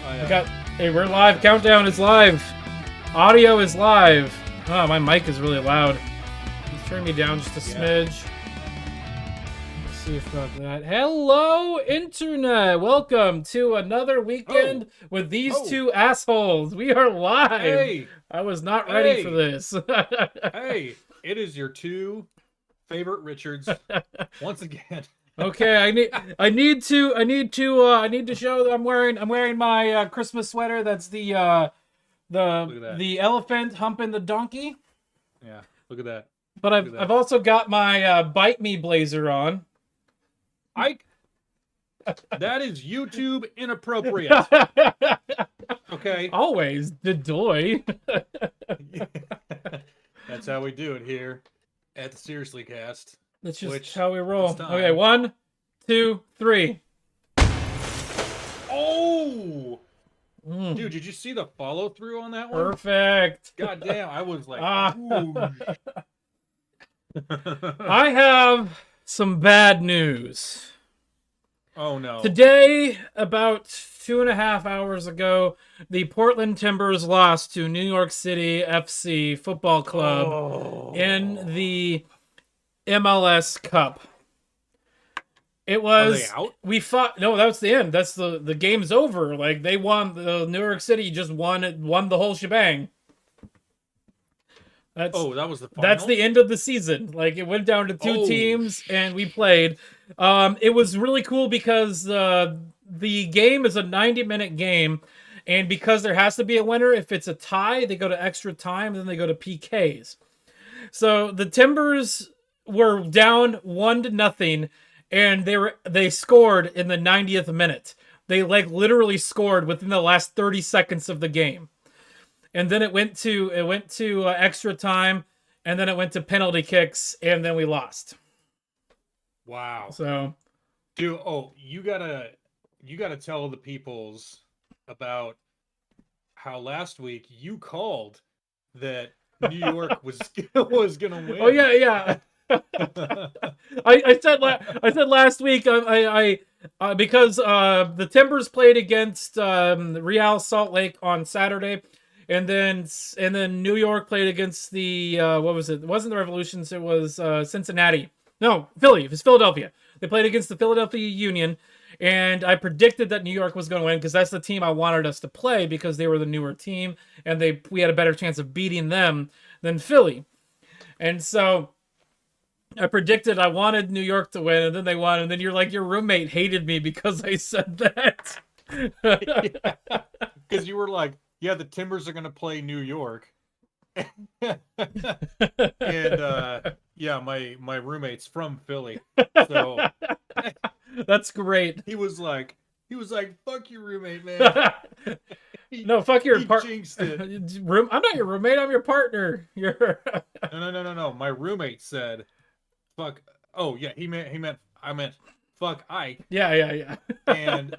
Hey, we're live. Countdown is live. Audio is live. Oh, my mic is really loud. Let's turn me down just a smidge. Let's see if got that. Hello, Internet. Welcome to another weekend with these two assholes. We are live. Hey, I was not ready for this. Hey, it is your two favorite Richards once again. Okay, I need to show that I'm wearing my Christmas sweater. That's the elephant humping the donkey. Yeah, look at that. But I've also got my Bite Me blazer on. That is YouTube inappropriate. Okay. Always the doy. That's how we do it here at the Seriously Cast. That's just how we roll. Okay, 1, 2, 3. Oh! Dude, did you see the follow through on that one? Perfect. God damn, I was like, I have some bad news. Oh no. Today, about 2.5 hours ago, the Portland Timbers lost to New York City FC Football Club in the MLS Cup. It was. Are they out? We fought. No, that's the end. That's the game's over. Like they won. The New York City just won the whole shebang. That was the final? That's the end of the season. Like it went down to two teams, and we played. It was really cool because the game is a 90-minute game, and because there has to be a winner, if it's a tie, they go to extra time, then they go to PKs. So the Timbers were down 1-0, and they scored in the 90th minute. They literally scored within the last 30 seconds of the game. And then it went to extra time, and then it went to penalty kicks, and then we lost. Wow. So, dude, you gotta tell the peoples about how last week you called that New York was gonna win. Oh yeah. I said last week I because the Timbers played against Real Salt Lake on Saturday. And then New York played against the what was it? It wasn't the Revolutions. It was Cincinnati. No, Philly. It was Philadelphia. They played against the Philadelphia Union, and I predicted that New York was going to win because that's the team I wanted us to play because they were the newer team, and we had a better chance of beating them than Philly. And so I predicted I wanted New York to win, and then they won. And then you're like, your roommate hated me because I said that. Because you were like, yeah, the Timbers are going to play New York. And yeah, my roommate's from Philly. So that's great. He was like, fuck your roommate, man. No, fuck your partner. I'm not your roommate, I'm your partner. No. My roommate said, fuck. Oh, yeah, I meant fuck Ike. Yeah. And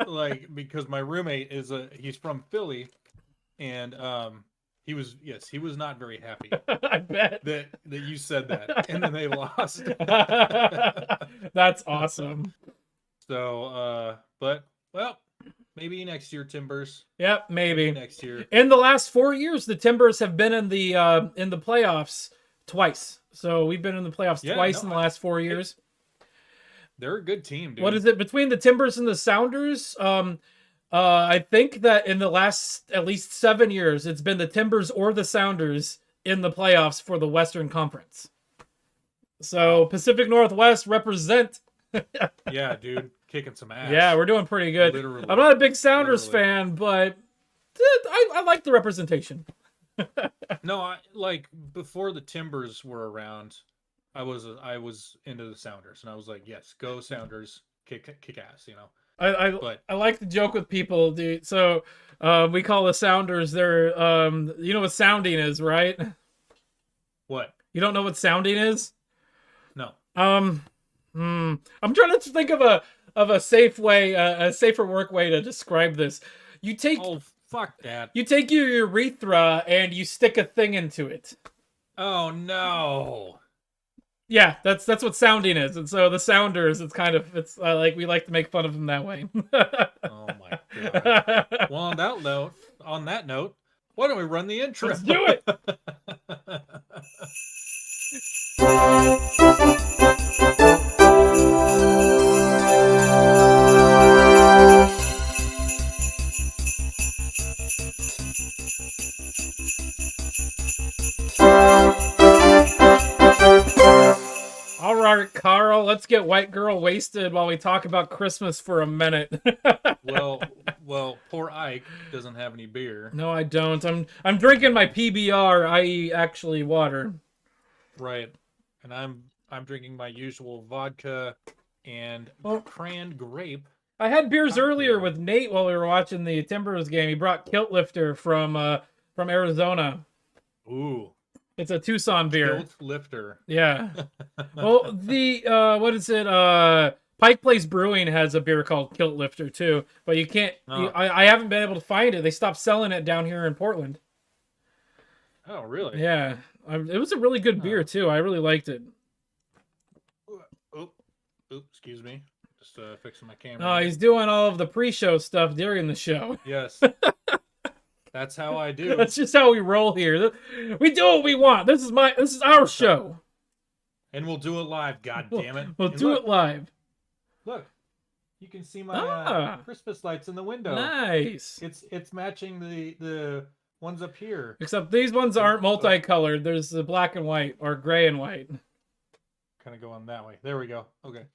because my roommate he's from Philly. And he was not very happy. I bet that you said that, and then they lost. That's awesome. So, maybe next year, Timbers. Yep, maybe next year. In the last 4 years, the Timbers have been in the playoffs twice. So we've been in the playoffs twice in the last 4 years. They're a good team, dude. What is it between the Timbers and the Sounders? I think that in the last at least 7 years, it's been the Timbers or the Sounders in the playoffs for the Western Conference. So Pacific Northwest represent. Yeah, dude, kicking some ass. Yeah, we're doing pretty good. Literally. I'm not a big Sounders fan, but I like the representation. No, before the Timbers were around, I was into the Sounders, and I was like, yes, go Sounders, kick ass, you know. I like to joke with people, dude. So we call the Sounders. They're you know what sounding is, right? What? You don't know what sounding is? No. I'm trying to think of a safe way, a safer work way to describe this. You take fuck that. You take your urethra and you stick a thing into it. Oh no. Yeah, that's what sounding is, and so the sounders, it's kind of like we like to make fun of them that way. Oh my god. Well, on that note, why don't we run the intro? Let's do it. All right, Carl, let's get white girl wasted while we talk about Christmas for a minute. well, poor Ike doesn't have any beer. No, I don't. I'm drinking my PBR, i.e., actually water. Right, and I'm drinking my usual vodka and canned grape. I had beers earlier with Nate while we were watching the Timbers game. He brought Kilt Lifter from Arizona. Ooh. It's a Tucson beer. Kilt Lifter. Yeah. Well, the what is it? Pike Place Brewing has a beer called Kilt Lifter too, but you can't. I haven't been able to find it. They stopped selling it down here in Portland. Oh, really? Yeah, it was a really good beer too. I really liked it. Oh, excuse me. Just fixing my camera. Oh, he's doing all of the pre-show stuff during the show. Yes. That's how I do. That's just how we roll here. We do what we want. This is our show. And we'll do it live, god damn it. We'll do it live. Look. You can see my Christmas lights in the window. Nice. It's matching the ones up here. Except these ones aren't multicolored. There's the black and white or gray and white. Kind of going that way. There we go. Okay.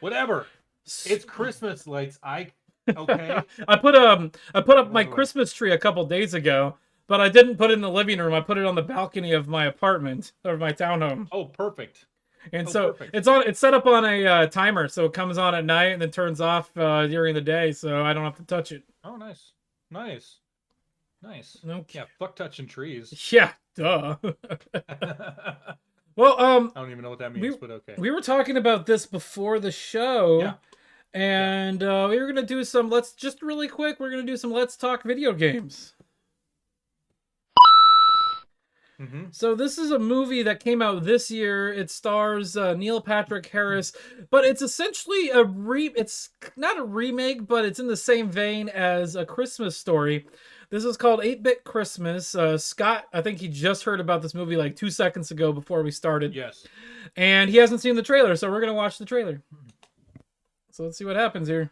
Whatever. It's Christmas lights, Ike. Okay. I put up my Christmas tree a couple days ago, but I didn't put it in the living room. I put it on the balcony of my apartment or my townhome. Oh, perfect. And it's set up on a timer, so it comes on at night and then turns off during the day, so I don't have to touch it. Oh, nice. Okay. Yeah, fuck touching trees. Yeah, duh. Well, I don't even know what that means, but okay. We were talking about this before the show. Yeah. And we were going to do some, we're going to do some Let's Talk video games. Mm-hmm. So this is a movie that came out this year. It stars Neil Patrick Harris, but it's essentially it's not a remake, but it's in the same vein as A Christmas Story. This is called 8-Bit Christmas. Scott, I think he just heard about this movie like 2 seconds ago before we started. Yes. And he hasn't seen the trailer, so we're going to watch the trailer. So let's see what happens here.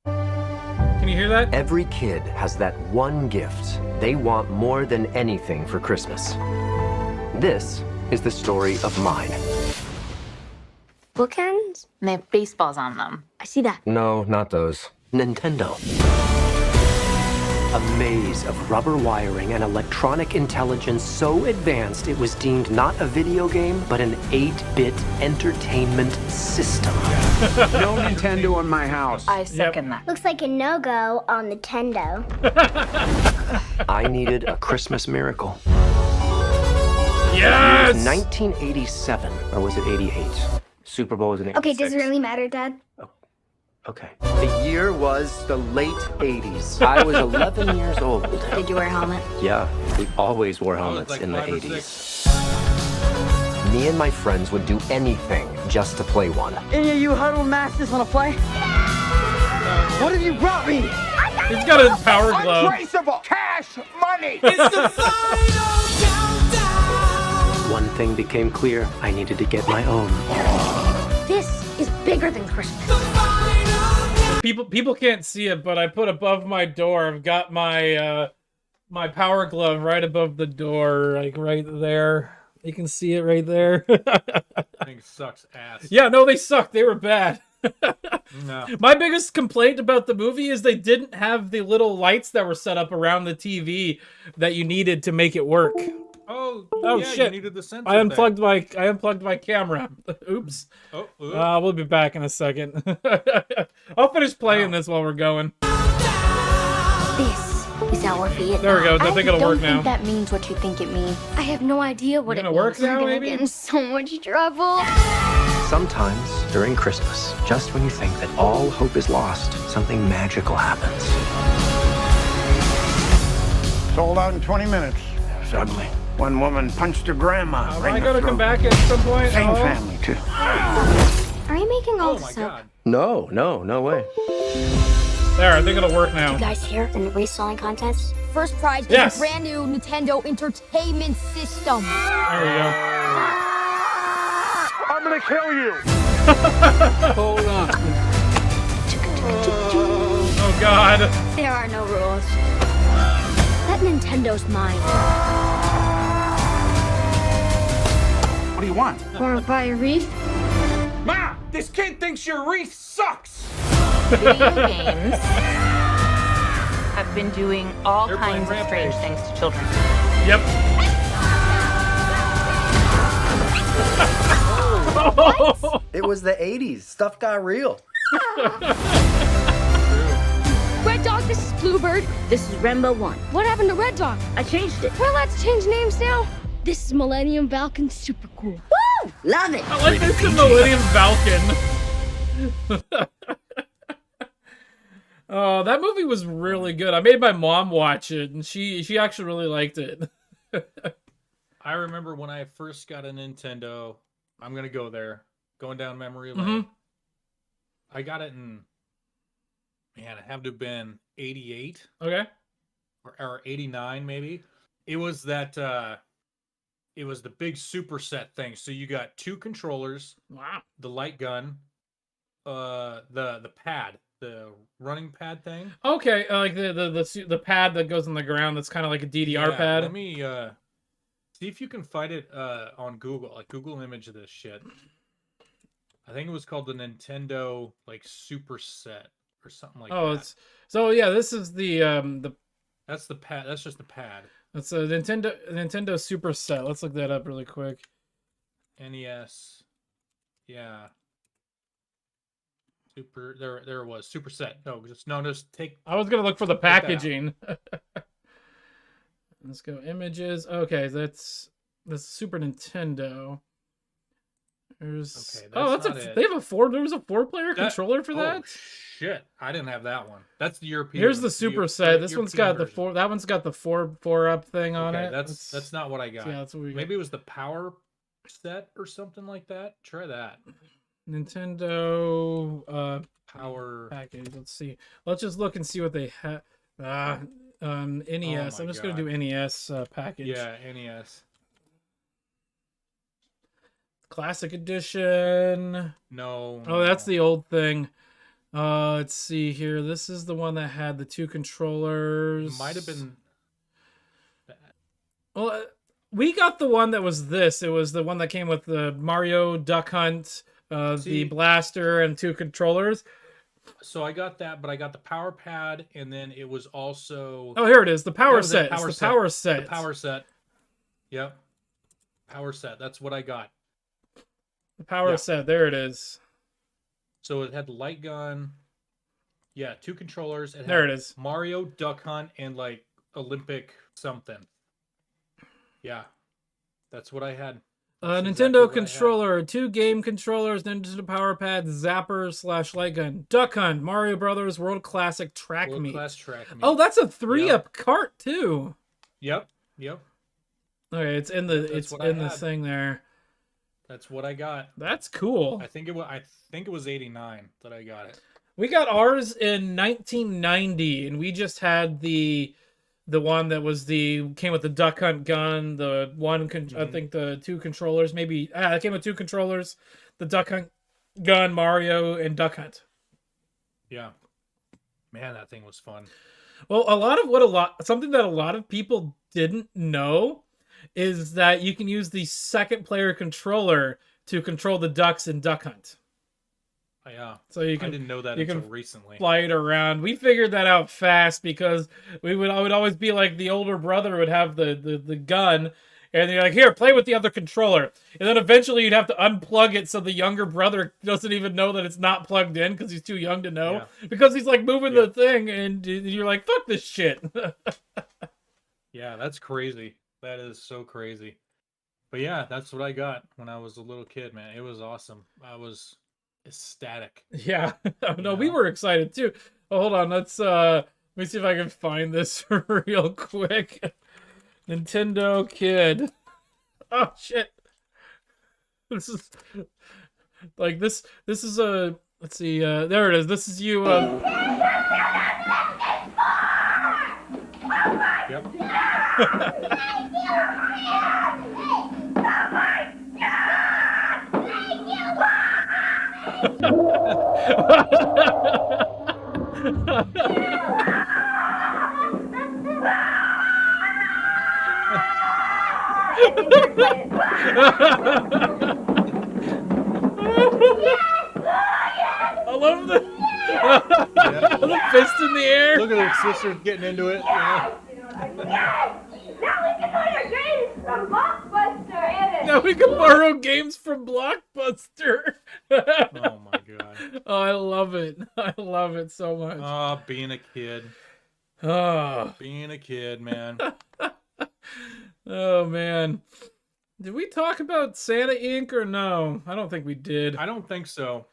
Can you hear that? Every kid has that one gift they want more than anything for Christmas. This is the story of mine. Bookends? And they have baseballs on them. I see that. No, not those. Nintendo. A maze of rubber wiring and electronic intelligence so advanced it was deemed not a video game, but an 8-bit entertainment system. No Nintendo in my house. I second that. Looks like a no-go on Nintendo. I needed a Christmas miracle. Yes! It was 1987, or was it 88? Super Bowl was in 86. Okay, does it really matter, Dad? Okay. The year was the late 80s. I was 11 years old. Did you wear a helmet? Yeah, we always wore helmets like in the 5 or 80s. 6. Me and my friends would do anything just to play one. Any of you huddle masters want to play? What have you brought me? He's got his power glove. Untraceable cash money. It's the final countdown. One thing became clear. I needed to get my own. This is bigger than Christmas. People can't see it, but I put above my door. I've got my my power glove right above the door, like right there. You can see it right there. I think sucks ass. Yeah, no, they suck. They were bad. No. My biggest complaint about the movie is they didn't have the little lights that were set up around the TV that you needed to make it work. Oh yeah, shit! You needed the sensor I unplugged my camera. Oops. Oh, We'll be back in a second. I'll finish playing this while we're going. This is our Vietnam. There we go. I think it'll work now. I don't think that means what you think it means. I have no idea what it Gonna means. work now, We're gonna maybe? get in so much trouble. Sometimes, during Christmas, just when you think that all hope is lost, something magical happens. Sold out in 20 minutes. Suddenly, One woman punched her grandma. Am right I in the gonna throat. come back at some point? Same Oh. family, too. Are you making all Oh my this up? god. No way. There, I think it'll work now. You guys here in the reselling contest? First prize Yes. is a brand new Nintendo Entertainment System. There we go. I'm gonna kill you. Hold on. Oh god. There are no rules. That Nintendo's mine. What do you want? Wanna buy a wreath? Ma, this kid thinks your wreath sucks. Video games have been doing all They're playing kinds of strange Rampage. things to children. Yep. It was the 80s. Stuff got real. Red Dog, this is Bluebird. This is Rainbow One. What happened to Red Dog? I changed it. Well, let's change names now. This is Millennium Falcon. Super cool. Woo! Love it. I like this in Millennium Falcon. Oh, that movie was really good. I made my mom watch it, and she actually really liked it. I remember when I first got a Nintendo. I'm gonna go there, going down memory lane. Mhm. I got it in, man, it had to have been 88 Okay. or 89 maybe. It was that it was the big superset thing. So you got two controllers, Wow. the light gun, the pad, the running pad thing. Okay, like the pad that goes on the ground. That's kind of like a DDR Yeah, pad. Let me see if you can find it on Google, like Google image of this shit. I think it was called the Nintendo like Superset or something like Oh, that. it's so yeah. This is the That's the pad. That's just the pad. that's a Nintendo Super Set. Let's look that up really quick. NES. Yeah. Super. There it was. Superset. Just take. I was gonna look for the that out. packaging. Let's go images. Okay, that's Super Nintendo. There's Okay, oh, that's that's not a it. they have a four. There was a 4-player controller for that. Oh, shit! I didn't have that one. That's the European. Here's the Super Set. This one's got the European four. That one's got the four up thing on Okay, it. that's not what I got. yeah, that's what we got. Maybe it was the Power Set or something like that. Try that. Nintendo Power. package. Let's see. Let's just look and see what they have. NES. Oh I'm my just gonna do God. NES package. Yeah, NES. Classic edition. No. Oh, that's no. the old thing. Let's see here. This is the one that had the two controllers. Might have been. Well, we got the one that was this. It was the one that came with the Mario Duck Hunt, the See- blaster, and two controllers. So I got that, but I got the Power Pad, and then it was also Oh, here it is. The power was it, set. power It's the set. power set. the Power Set. Yep. Power Set. That's what I got. The power Yeah. set. There it is. So it had the light gun. Yeah, two controllers. There had it is. Mario Duck Hunt and like Olympic something. Yeah, that's what I had. That's Nintendo exactly what I had. controller, two game controllers, Nintendo Power Pad, Zapper / Light Gun, Duck Hunt, Mario Brothers, World Classic Track World Meet. Class Track Meet. Oh, that's a 3-up cart too. Yep. Okay, it's in the That's what I the had. thing there. That's what I got. That's cool. I think it was 89 that I got it. We got ours in 1990, and we just had the one that was came with the Duck Hunt gun, the one I think the two controllers, maybe it came with two controllers, the Duck Hunt gun, Mario, and Duck Hunt. Yeah. Man, that thing was fun. Well, something that a lot of people didn't know is that you can use the second player controller to control the ducks in Duck Hunt. Yeah. So you I can didn't know that you until can recently. fly it around. We figured that out fast because I would always be like the older brother would have the gun, and you're like, here, play with the other controller, and then eventually you'd have to unplug it so the younger brother doesn't even know that it's not plugged in because he's too young to know because he's like moving the thing, and you're like, fuck this shit. Yeah, that's crazy. That is so crazy. But yeah, that's what I got when I was a little kid, man. It was awesome. I was ecstatic. Yeah, no, we were excited too. Oh, hold on, let me see if I can find this real quick. Nintendo Kid. Oh shit. This is like this is a let's see, there it is. This is you Yep. I love the the fist in the air. Look at her sister getting into it. Yeah. Now we can borrow games from Blockbuster. Oh my god. Oh, I love it. I love it so much. Oh, being a kid. Oh, Being a kid, man. oh man. Did we talk about Santa Inc. or no? I don't think we did. I don't think so.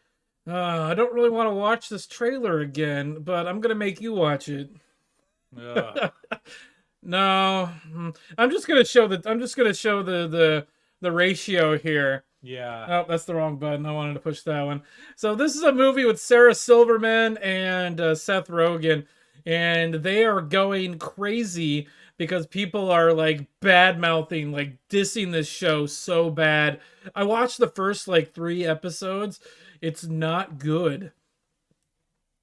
I don't really want to watch this trailer again, but I'm gonna make you watch it. Ugh. No, I'm just gonna show the ratio here. Yeah. Oh, that's the wrong button. I wanted to push that one. So this is a movie with Sarah Silverman and Seth Rogen, and they are going crazy because people are like bad mouthing, like dissing this show so bad. I watched the first like 3 episodes. It's not good.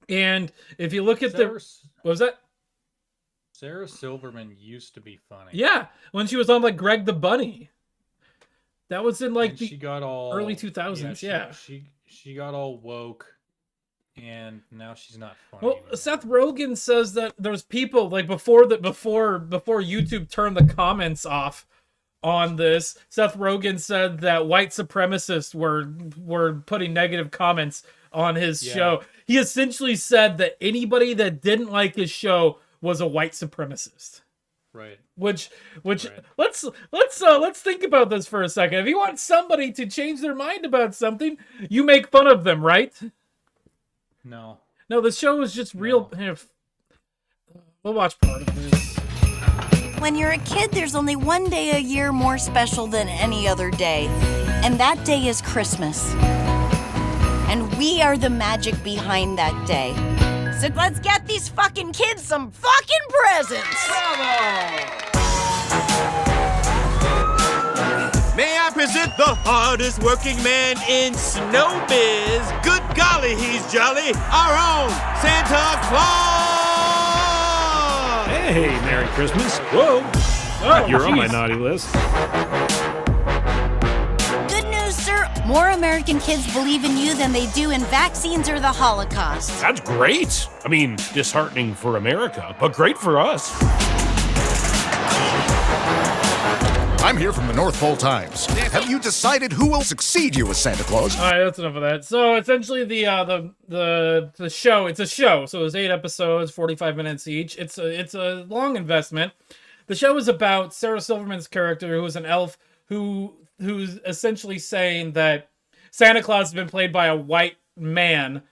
And if you look at what was that? Sarah Silverman used to be funny. Yeah, when she was on like Greg the Bunny. That was in like And the she got all early 2000s. Yeah. She got all woke, and now she's not funny. Well, anymore. Seth Rogen says that there's people like before YouTube turned the comments off on this. Seth Rogen said that white supremacists were putting negative comments on his show. He essentially said that anybody that didn't like his show was a white supremacist. Right. Which Right. let's think about this for a second. If you want somebody to change their mind about something, you make fun of them, right? No. No, the show is just real. We'll watch part of this. When you're a kid, there's only one day a year more special than any other day, and that day is Christmas. And we are the magic behind that day. So let's get these fucking kids some fucking presents! May I present the hardest working man in snowbiz? Good golly, he's jolly. Our own Santa Claus! Hey, Merry Christmas. Whoa. Oh, You're on my jeez. naughty list. Good news, sir. More American kids believe in you than they do in vaccines or the Holocaust. That's great. I mean, disheartening for America, but great for us. I'm here from the North Pole Times. Have you decided who will succeed you as Santa Claus? All right, that's enough of that. So essentially, the show, it's a show. So it's 8 episodes, 45 minutes each. It's a long investment. The show is about Sarah Silverman's character, who is an elf who's essentially saying that Santa Claus has been played by a white man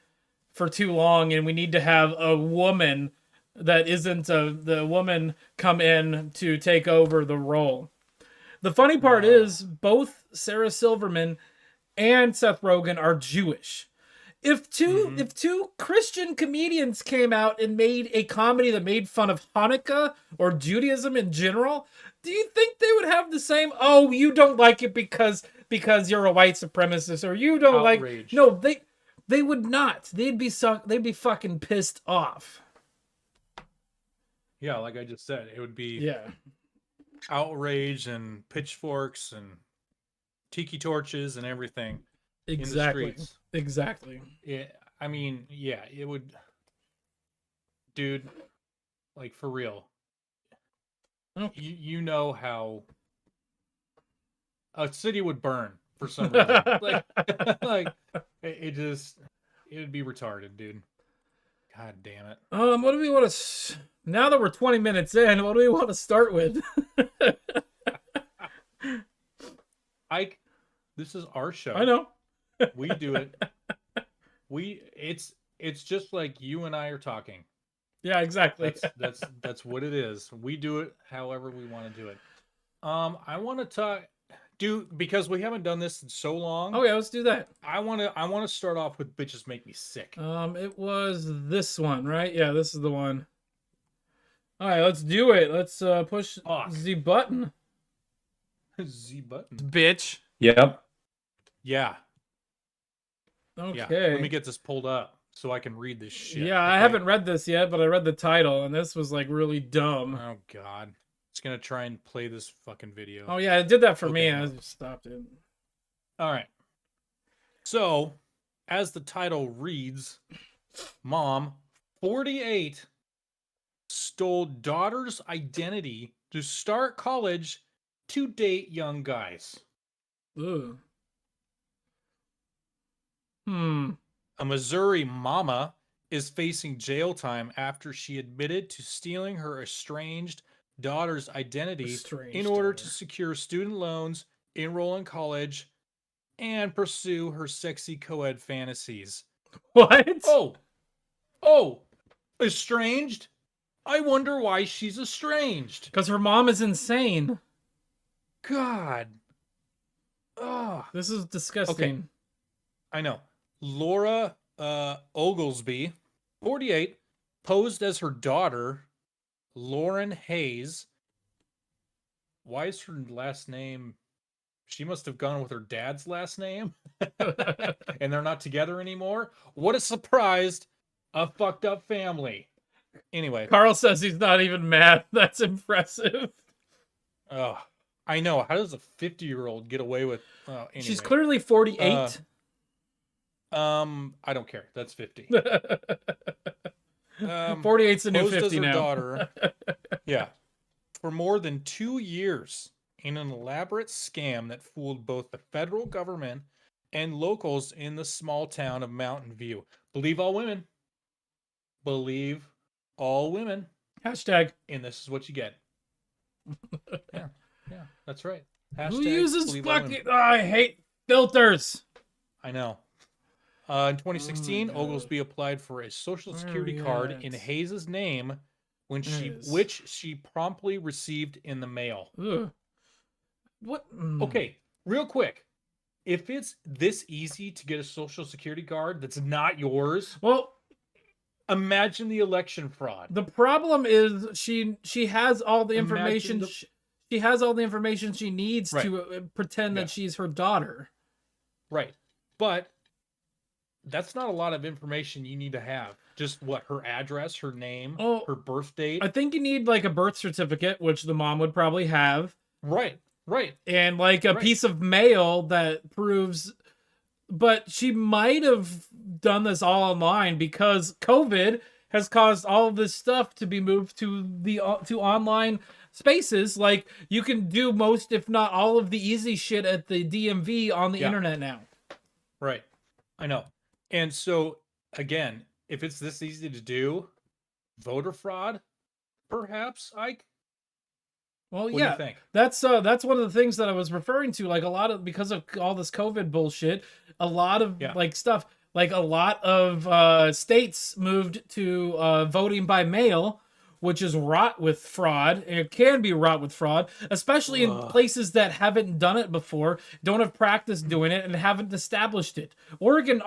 for too long, and we need to have a woman that isn't the woman come in to take over the role. The funny part is both Sarah Silverman and Seth Rogen are Jewish. If two Christian comedians came out and made a comedy that made fun of Hanukkah or Judaism in general, do you think they would have the same, oh, you don't like it because you're a white supremacist, or you don't Outrage. like... No, they would not. They'd be fucking pissed off. Yeah, like I just said, it would be Yeah. outrage and pitchforks and tiki torches and everything Exactly. in the streets. Exactly. Yeah, I mean, yeah, it would, dude, like for real. Oh. You know how a city would burn for some reason. like it would be retarded, dude. God damn it. What do we want to... Now that we're 20 minutes in, what do we want to start with? Ike, this is our show. I know. We do it. It's just like you and I are talking. Yeah, exactly. That's what it is. We do it however we want to do it. I want to talk, because we haven't done this in so long. Oh yeah, let's do that. I want to start off with bitches make me sick. It was this one, right? Yeah, this is the one. All right, let's do it. Let's push the button. Z button. Bitch. Yep. Yeah. Okay. Yeah. Let me get this pulled up so I can read this shit. Yeah, I haven't read this yet, but I read the title, and this was like really dumb. Oh God. It's gonna try and play this fucking video. Oh yeah, it did that for me. I just stopped it. All right. So, as the title reads, Mom, 48, stole daughter's identity to start college to date young guys. Ugh. A Missouri mama is facing jail time after she admitted to stealing her estranged daughter's identity in order to secure student loans, enroll in college, and pursue her sexy co-ed fantasies. What? Oh, estranged? I wonder why she's estranged. Because her mom is insane. God. Ugh. This is disgusting. Okay. I know. Laura Oglesby, 48, posed as her daughter, Lauren Hayes. Why is her last name? She must have gone with her dad's last name. And they're not together anymore. What a surprise. A fucked up family. Anyway. Carl says he's not even mad. That's impressive. Oh, I know. How does a 50-year-old get away with... Anyway. She's clearly 48. I don't care. That's 50. 48's the new 50 now. Daughter, yeah, for more than 2 years in an elaborate scam that fooled both the federal government and locals in the small town of Mountain View. Believe all women. Believe all women. Hashtag. And this is what you get. Yeah, that's right. Hashtag Who uses believe all women. fucking... Oh, I hate filters. I know. In 2016, Oglesby applied for a Social Security card in Hayes' name which she promptly received in the mail. Ugh. What? Okay, real quick. If it's this easy to get a Social Security card that's not yours, well, imagine the election fraud. The problem is she has all the information. She has all the information she needs to pretend that she's her daughter. Right, but that's not a lot of information you need to have. Just what? Her address, her name, her birth date. I think you need like a birth certificate, which the mom would probably have. Right. And like a piece of mail that proves... But she might have done this all online because COVID has caused all of this stuff to be moved to to online spaces. Like you can do most, if not all of the easy shit at the DMV on the internet now. Right. I know. And so, again, if it's this easy to do, voter fraud, perhaps, Ike? Well, what do you think? That's one of the things that I was referring to. Like a lot of, because of all this COVID bullshit, a lot of like stuff, like a lot of states moved to voting by mail, which is wrought with fraud. It can be wrought with fraud, especially in places that haven't done it before, don't have practice doing it, and haven't established it. Oregon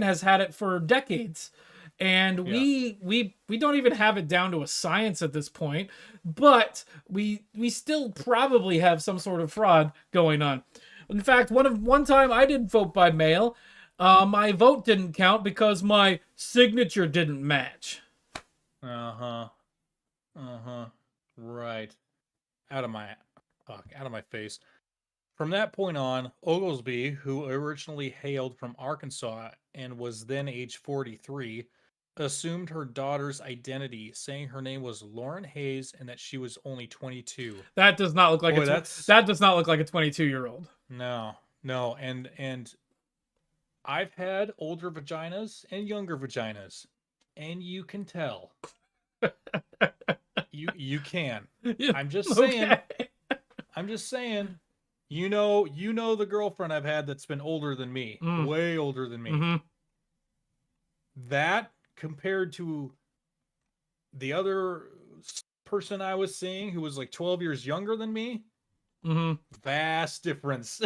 has had it for decades, and we don't even have it down to a science at this point. But we still probably have some sort of fraud going on. In fact, one time I did vote by mail. My vote didn't count because my signature didn't match. Right. Out of my face. From that point on, Oglesby, who originally hailed from Arkansas and was then age 43, assumed her daughter's identity, saying her name was Lauren Hayes and that she was only 22. That does not look like that does not look like a 22-year-old. No, and I've had older vaginas and younger vaginas, and you can tell. You can. I'm just saying. Okay. I'm just saying. You know the girlfriend I've had that's been older than me, way older than me. Mm-hmm. That compared to the other person I was seeing who was like 12 years younger than me, Vast difference.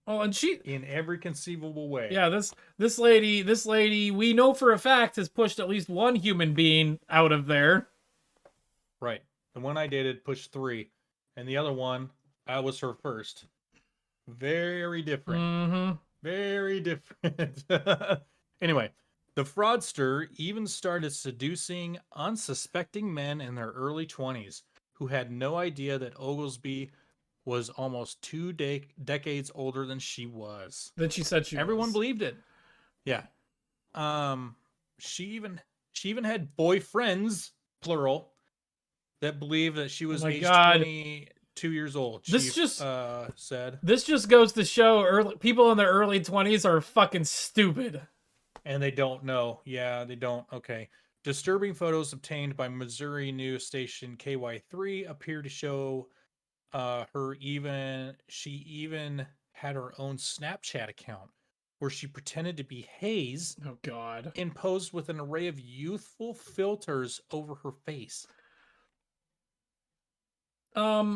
Oh, and she in every conceivable way. Yeah, this lady, we know for a fact has pushed at least one human being out of there. Right. The one I dated pushed 3, and the other one, I was her first. Very different. Very different. Anyway, the fraudster even started seducing unsuspecting men in their early 20s who had no idea that Oglesby was almost 2 decades older than she was. Then she said she Everyone was. believed it. Yeah. She even had boyfriends, plural, that believed that she was age 22 years old. This She said. This just goes to show people in their early 20s are fucking stupid. And they don't know. Yeah, they don't. Okay. Disturbing photos obtained by Missouri news station KY3 appear to show she even had her own Snapchat account where she pretended to be Hayes. Oh God. And posed with an array of youthful filters over her face. Yeah.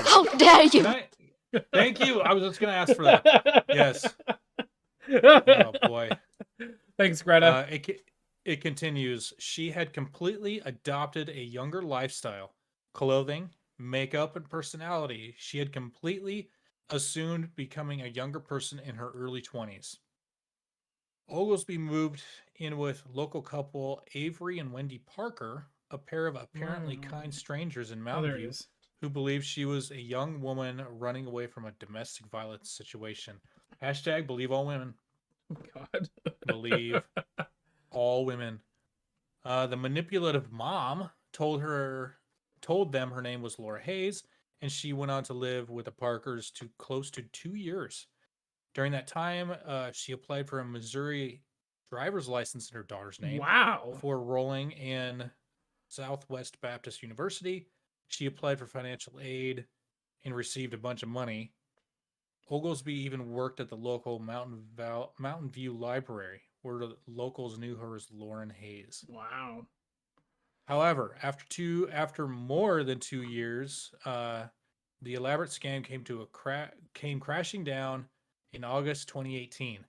How dare you? Thank you. I was just going to ask for that. Yes. Oh, boy. Thanks, Greta. It continues. She had completely adopted a younger lifestyle, clothing, makeup, and personality. She had completely assumed becoming a younger person in her early 20s. Oglesby moved in with local couple Avery and Wendy Parker, a pair of apparently kind strangers in Mountain View, who believed she was a young woman running away from a domestic violence situation. Hashtag believe all women. God. Believe all women. The manipulative mom told them her name was Laura Hayes, and she went on to live with the Parkers to close to 2 years. During that time, she applied for a Missouri driver's license in her daughter's name. Wow. Before enrolling in Southwest Baptist University, she applied for financial aid and received a bunch of money. Oglesby even worked at the local Mountain View Library, where the locals knew her as Lauren Hayes. Wow. However, after more than 2 years, the elaborate scam came crashing down in August 2018.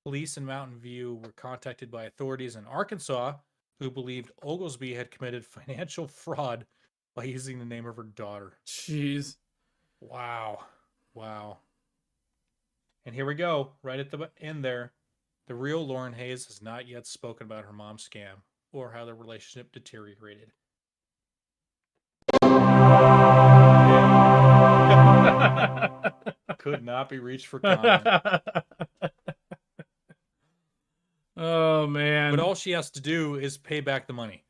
Police in Mountain View were contacted by authorities in Arkansas who believed Oglesby had committed financial fraud by using the name of her daughter. Jeez. Wow. And here we go, right at the end there. The real Lauren Hayes has not yet spoken about her mom's scam or how the relationship deteriorated. Could not be reached for comment. Oh, man. But all she has to do is pay back the money.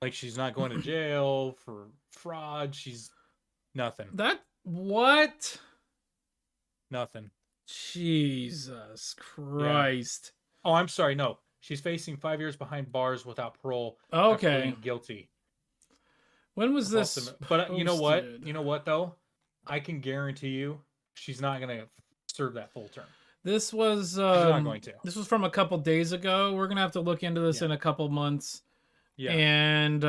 Like, she's not going to jail for fraud. She's nothing. What? Nothing. Jesus Christ. Yeah. Oh, I'm sorry. No. She's facing 5 years behind bars without parole. Okay. Pleading guilty. When was this? But you know what? You know what, though? I can guarantee you she's not going to serve that full term. This was she's not going to. This was from a couple days ago. We're gonna have to look into this in a couple months. Yeah. And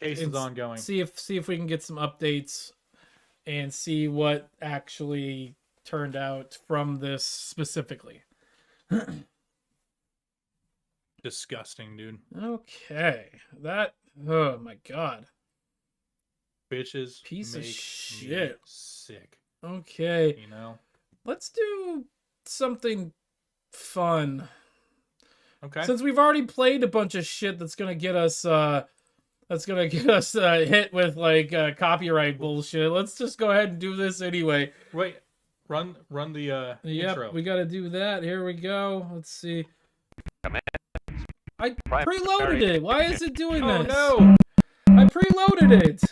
case is ongoing. See if we can get some updates and see what actually turned out from this specifically. Disgusting, dude. Okay. Oh my God. Bitches piece of make shit. Me sick. Okay. You know? Let's do something fun. Okay. Since we've already played a bunch of shit that's gonna get us hit with like copyright bullshit, let's just go ahead and do this anyway. Wait, run the intro. We gotta do that. Here we go. Let's see. I preloaded it. Why is it doing this? Oh no! I preloaded it.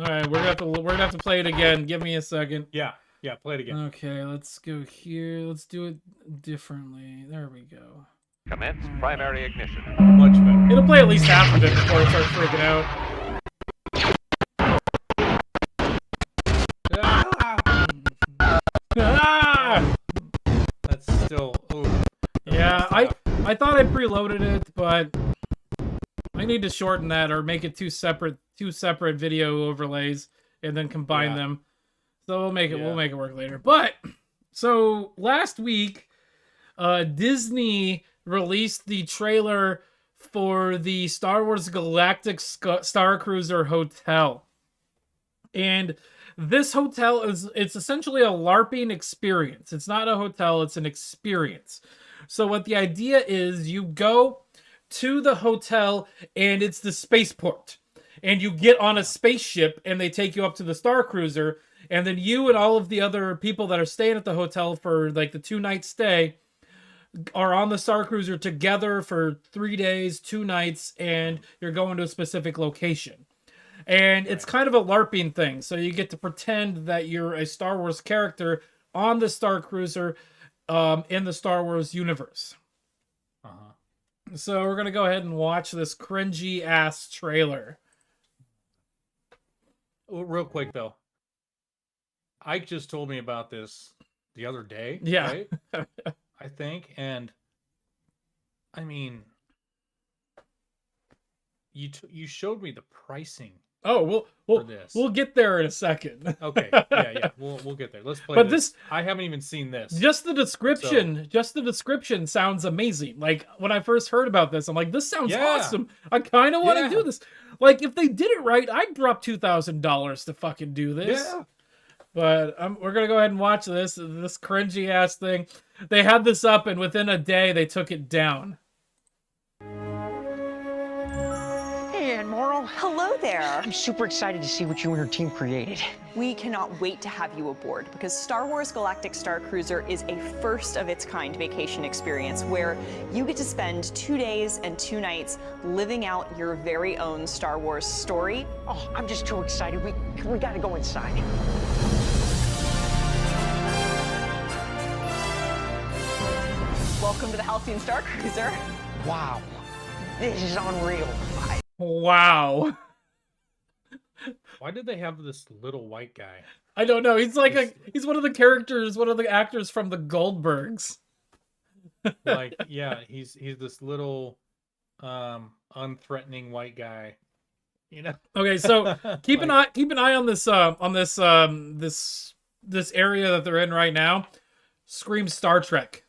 All right, we're gonna have to play it again. Give me a second. Yeah, play it again. Okay, let's go here. Let's do it differently. There we go. Commence primary ignition. Much better. It'll play at least half of it before it starts freaking out. I thought I preloaded it, but I need to shorten that or make it two separate video overlays and then combine them. So we'll make it work later. But so last week, Disney released the trailer for the Star Wars Galactic Star Cruiser Hotel. And this hotel it's essentially a LARPing experience. It's not a hotel, it's an experience. So what the idea is, you go to the hotel and it's the spaceport. And you get on a spaceship and they take you up to the Star Cruiser, and then you and all of the other people that are staying at the hotel for like the 2-night stay are on the Star Cruiser together for 3 days, 2 nights, and you're going to a specific location. And it's kind of a LARPing thing. So you get to pretend that you're a Star Wars character on the Star Cruiser in the Star Wars universe. So we're going to go ahead and watch this cringy ass trailer. Real quick though, Ike just told me about this the other day. Yeah. Right? I think, and I mean, you showed me the pricing. Oh, we'll get there in a second. Okay, yeah, we'll get there. Let's play. But this, I haven't even seen this. Just the description sounds amazing. Like when I first heard about this, I'm like, this sounds awesome. I kind of want to do this. Like if they did it right, I'd drop $2,000 to fucking do this. Yeah. But we're gonna go ahead and watch this cringy ass thing. They had this up, and within a day, they took it down. Hey, Aunt Morrow. Hello there. I'm super excited to see what you and your team created. We cannot wait to have you aboard because Star Wars Galactic Star Cruiser is a first-of-its-kind vacation experience where you get to spend 2 days and 2 nights living out your very own Star Wars story. Oh, I'm just too excited. We gotta go inside. Welcome to the Halcyon Star Cruiser. Wow, this is unreal. Wow. Why did they have this little white guy? I don't know. He's like he's one of the characters, one of the actors from the Goldbergs. Like, yeah, he's this little unthreatening white guy. You know. Okay, so keep an eye on this this area that they're in right now. Screams Star Trek.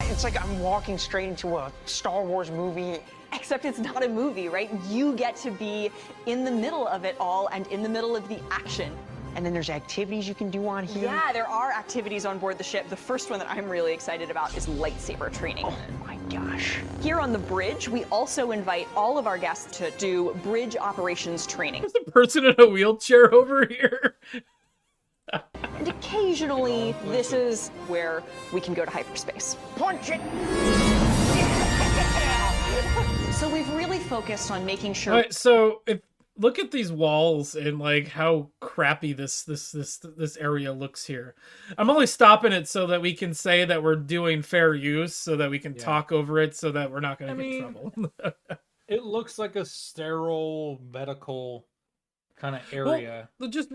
It's like I'm walking straight into a Star Wars movie. Except it's not a movie, right? You get to be in the middle of it all and in the middle of the action. And then there's activities you can do on here. Yeah, there are activities on board the ship. The first one that I'm really excited about is lightsaber training. Oh my gosh. Here on the bridge, we also invite all of our guests to do bridge operations training. There's a person in a wheelchair over here. And occasionally, this is where we can go to hyperspace. Punch it! So we've really focused on making sure. All right, so look at these walls and like how crappy this area looks here. I'm only stopping it so that we can say that we're doing fair use, so that we can talk over it, so that we're not going to get in trouble. It looks like a sterile medical kind of area. Well, just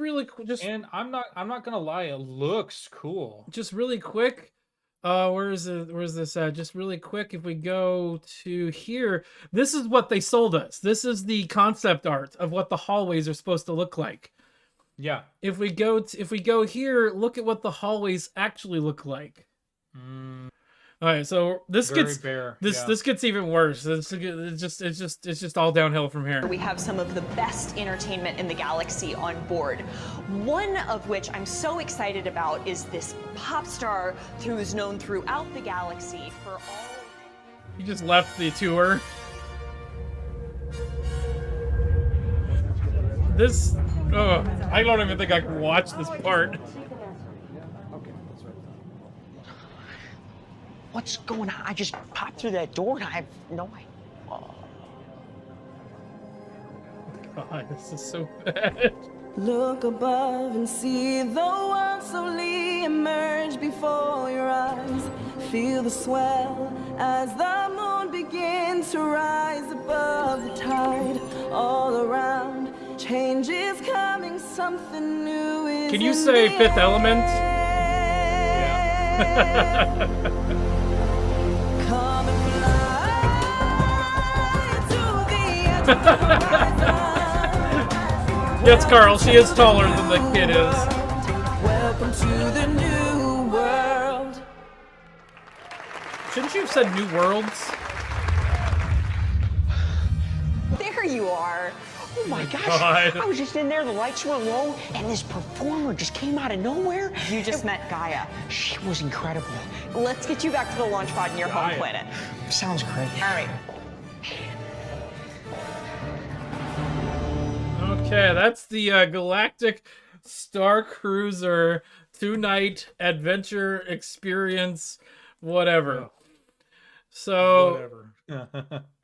and I'm not gonna lie, it looks cool. Just really quick. Where's this at? Just really quick, if we go to here, this is what they sold us. This is the concept art of what the hallways are supposed to look like. Yeah. If we go here, look at what the hallways actually look like. All right, so this gets even worse. It's just all downhill from here. We have some of the best entertainment in the galaxy on board. One of which I'm so excited about is this pop star who's known throughout the galaxy for all. You just left the tour. I don't even think I can watch this part. What's going on? I just popped through that door and I have no idea. Oh. God, this is so bad. Look above and see the world slowly emerge before your eyes. Feel the swell as the moon begins to rise above the tide. All around, change is coming, something new is. Can you say Fifth Element? Yeah. Come and fly. Yes, Carl, she is taller than the kid is. Welcome to the new world. Shouldn't you have said New Worlds? There you are. Oh my gosh. God. I was just in there, the lights were low, and this performer just came out of nowhere. You just met Gaia. She was incredible. Let's get you back to the launch pod in your home planet. Sounds great. All right. Okay, that's the Galactic Star Cruiser 2-night adventure experience, whatever. So,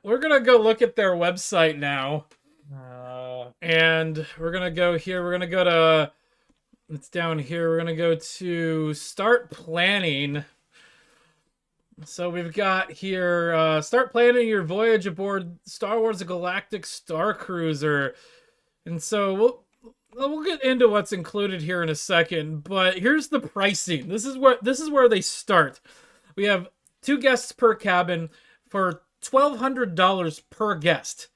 we're going to go look at their website now. And we're going to go here. We're going to go to, it's down here. We're going to go to start planning. So we've got here, start planning your voyage aboard Star Wars Galactic Star Cruiser. And so we'll get into what's included here in a second, but here's the pricing. This is where they start. We have 2 guests per cabin for $1,200 per guest.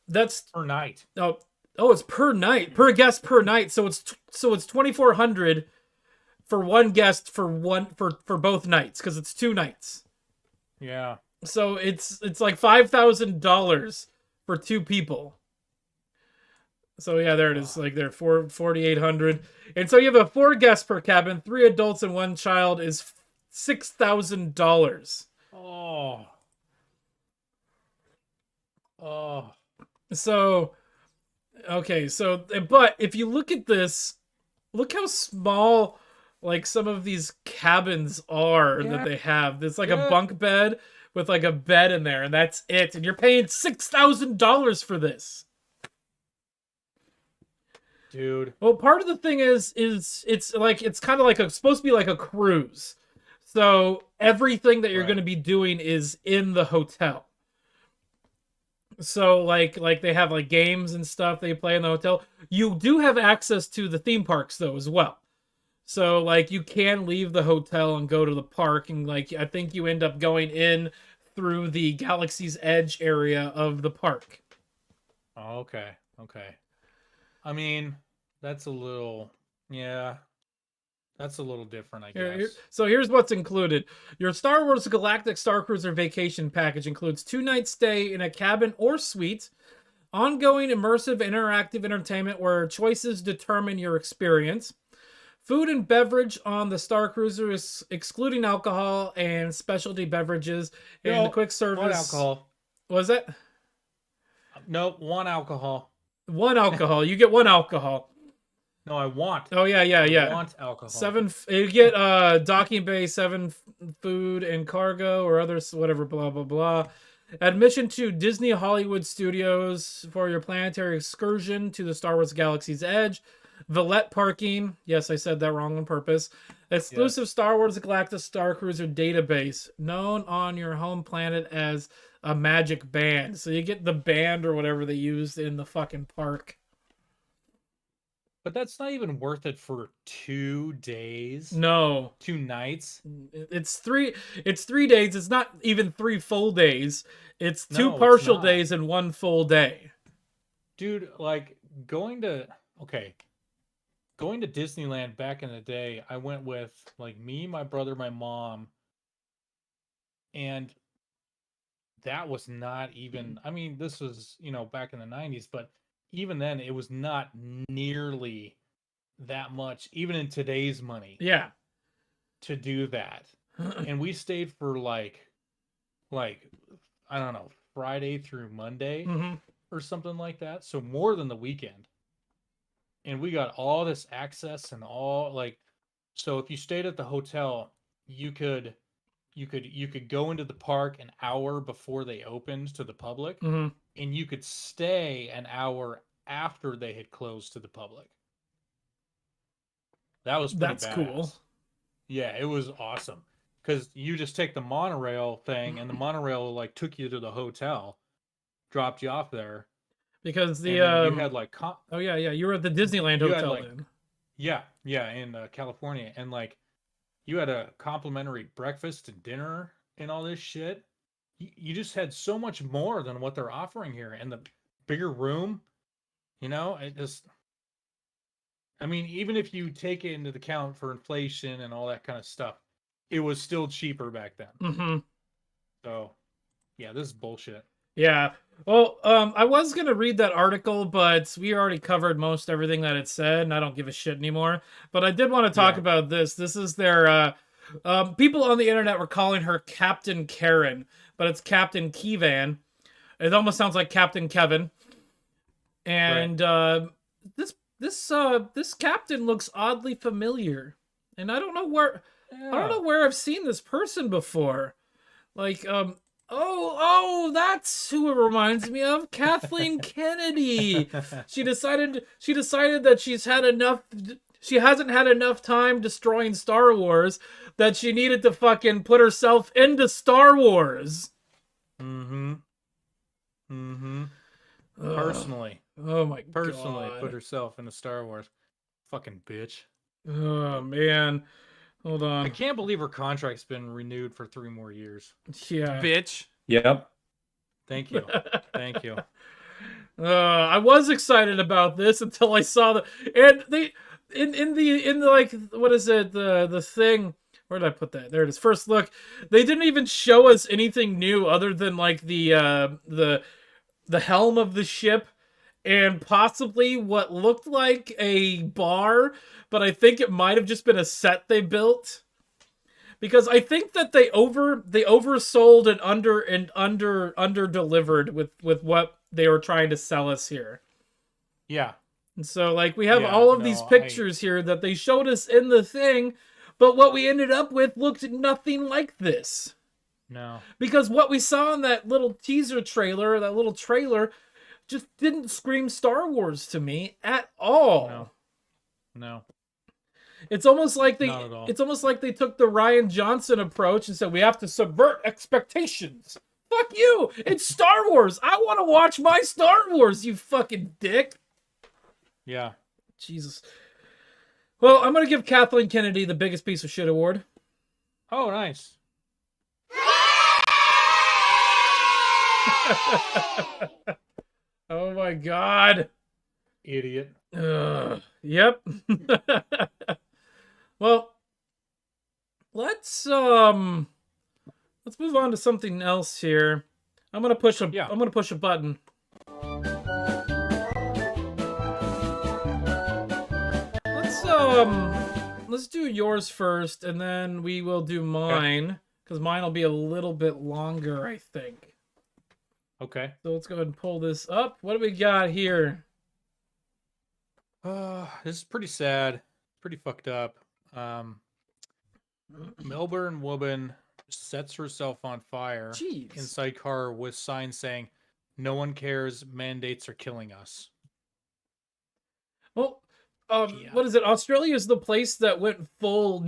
That's per night. Oh, it's per night, per guest per night. So it's $2,400 for one guest for both nights because it's 2 nights. Yeah. So it's like $5,000 for 2 people. So yeah, there it is. Like there, $4,800, and so you have a 4 guests per cabin, 3 adults and 1 child is $6,000. Oh. So, okay, so but if you look at this, look how small like some of these cabins are that they have. It's like a bunk bed with like a bed in there, and that's it. And you're paying $6,000 for this. Dude. Well, part of the thing is it's kind of like supposed to be like a cruise. So everything that you're going to be doing is in the hotel. So like they have like games and stuff they play in the hotel. You do have access to the theme parks though as well. So like you can leave the hotel and go to the park, and like I think you end up going in through the Galaxy's Edge area of the park. Oh, okay. I mean, that's a little different, I guess. So here's what's included. Your Star Wars Galactic Star Cruiser vacation package includes 2-night stay in a cabin or suite, ongoing immersive interactive entertainment where choices determine your experience, food and beverage on the Star Cruiser is excluding alcohol and specialty beverages, and the quick service. 1 alcohol. What was that? Nope, 1 alcohol. 1 alcohol. You get 1 alcohol. No, I want. Oh yeah. I want alcohol. 7. You get docking bay, 7 food and cargo or others, whatever. Blah blah blah. Admission to Disney Hollywood Studios for your planetary excursion to the Star Wars Galaxy's Edge. Valet parking. Yes, I said that wrong on purpose. Exclusive Star Wars Galactic Star Cruiser database, known on your home planet as a magic band. So you get the band or whatever they used in the fucking park. But that's not even worth it for 2 days. No. 2 nights. It's 3 days. It's not even 3 full days. It's 2 partial days and 1 full day. Dude, like going to Disneyland back in the day, I went with like me, my brother, my mom, and that was not even, I mean, this was, back in the 90s, but even then it was not nearly that much, even in today's money. Yeah. To do that. And we stayed for like I don't know, Friday through Monday or something like that. So more than the weekend. And we got all this access and all so if you stayed at the hotel, you could go into the park an hour before they opened to the public, and you could stay an hour after they had closed to the public. That was pretty badass. Cool. Yeah, it was awesome because you just take the monorail thing, and the monorail took you to the hotel, dropped you off there. Because you had you were at the Disneyland hotel then. Yeah, in California, and you had a complimentary breakfast and dinner and all this shit. You just had so much more than what they're offering here, and bigger room. I mean, even if you take it into account for inflation and all that kind of stuff, it was still cheaper back then. Mm-hmm. So, yeah, this is bullshit. Yeah. Well, I was gonna read that article, but we already covered most everything that it said, and I don't give a shit anymore. But I did want to talk about this. This is their people on the internet were calling her Captain Karen, but it's Captain Kevan. It almost sounds like Captain Kevin. And this captain looks oddly familiar, and I don't know where I've seen this person before. Like, oh, that's who it reminds me of, Kathleen Kennedy. She decided that she hasn't had enough time destroying Star Wars, that she needed to fucking put herself into Star Wars. Personally. Oh my Personally God. put herself into Star Wars. Fucking bitch. Oh man. Hold on. I can't believe her contract's been renewed for 3 more years. Yeah. Bitch. Yep. Thank you. Thank you. I was excited about this until I saw and they in the like, what is it, the thing, where did I put that? There it is. First look. They didn't even show us anything new other than like the helm of the ship and possibly what looked like a bar, but I think it might have just been a set they built. Because I think that they oversold and under delivered with what they were trying to sell us here. Yeah. And so like we have all of these pictures here that they showed us in the thing, but what we ended up with looked nothing like this. No. Because what we saw in that little teaser trailer, that little trailer, just didn't scream Star Wars to me at all. No. It's almost like Not at all. it's almost like they took the Rian Johnson approach and said we have to subvert expectations. Fuck you! It's Star Wars. I want to watch my Star Wars, you fucking dick. Yeah. Jesus. Well, I'm gonna give Kathleen Kennedy the biggest piece of shit award. Oh, nice. Oh my God. Idiot. Yep. Well, let's move on to something else here. I'm gonna push a button. Let's do yours first, and then we will do mine, because mine will be a little bit longer, I think. Okay. So let's go ahead and pull this up. What do we got here? This is pretty sad. Pretty fucked up. Melbourne woman sets herself on fire inside car with signs saying, "No one cares. Mandates are killing us." Well, what is it? Australia is the place that went full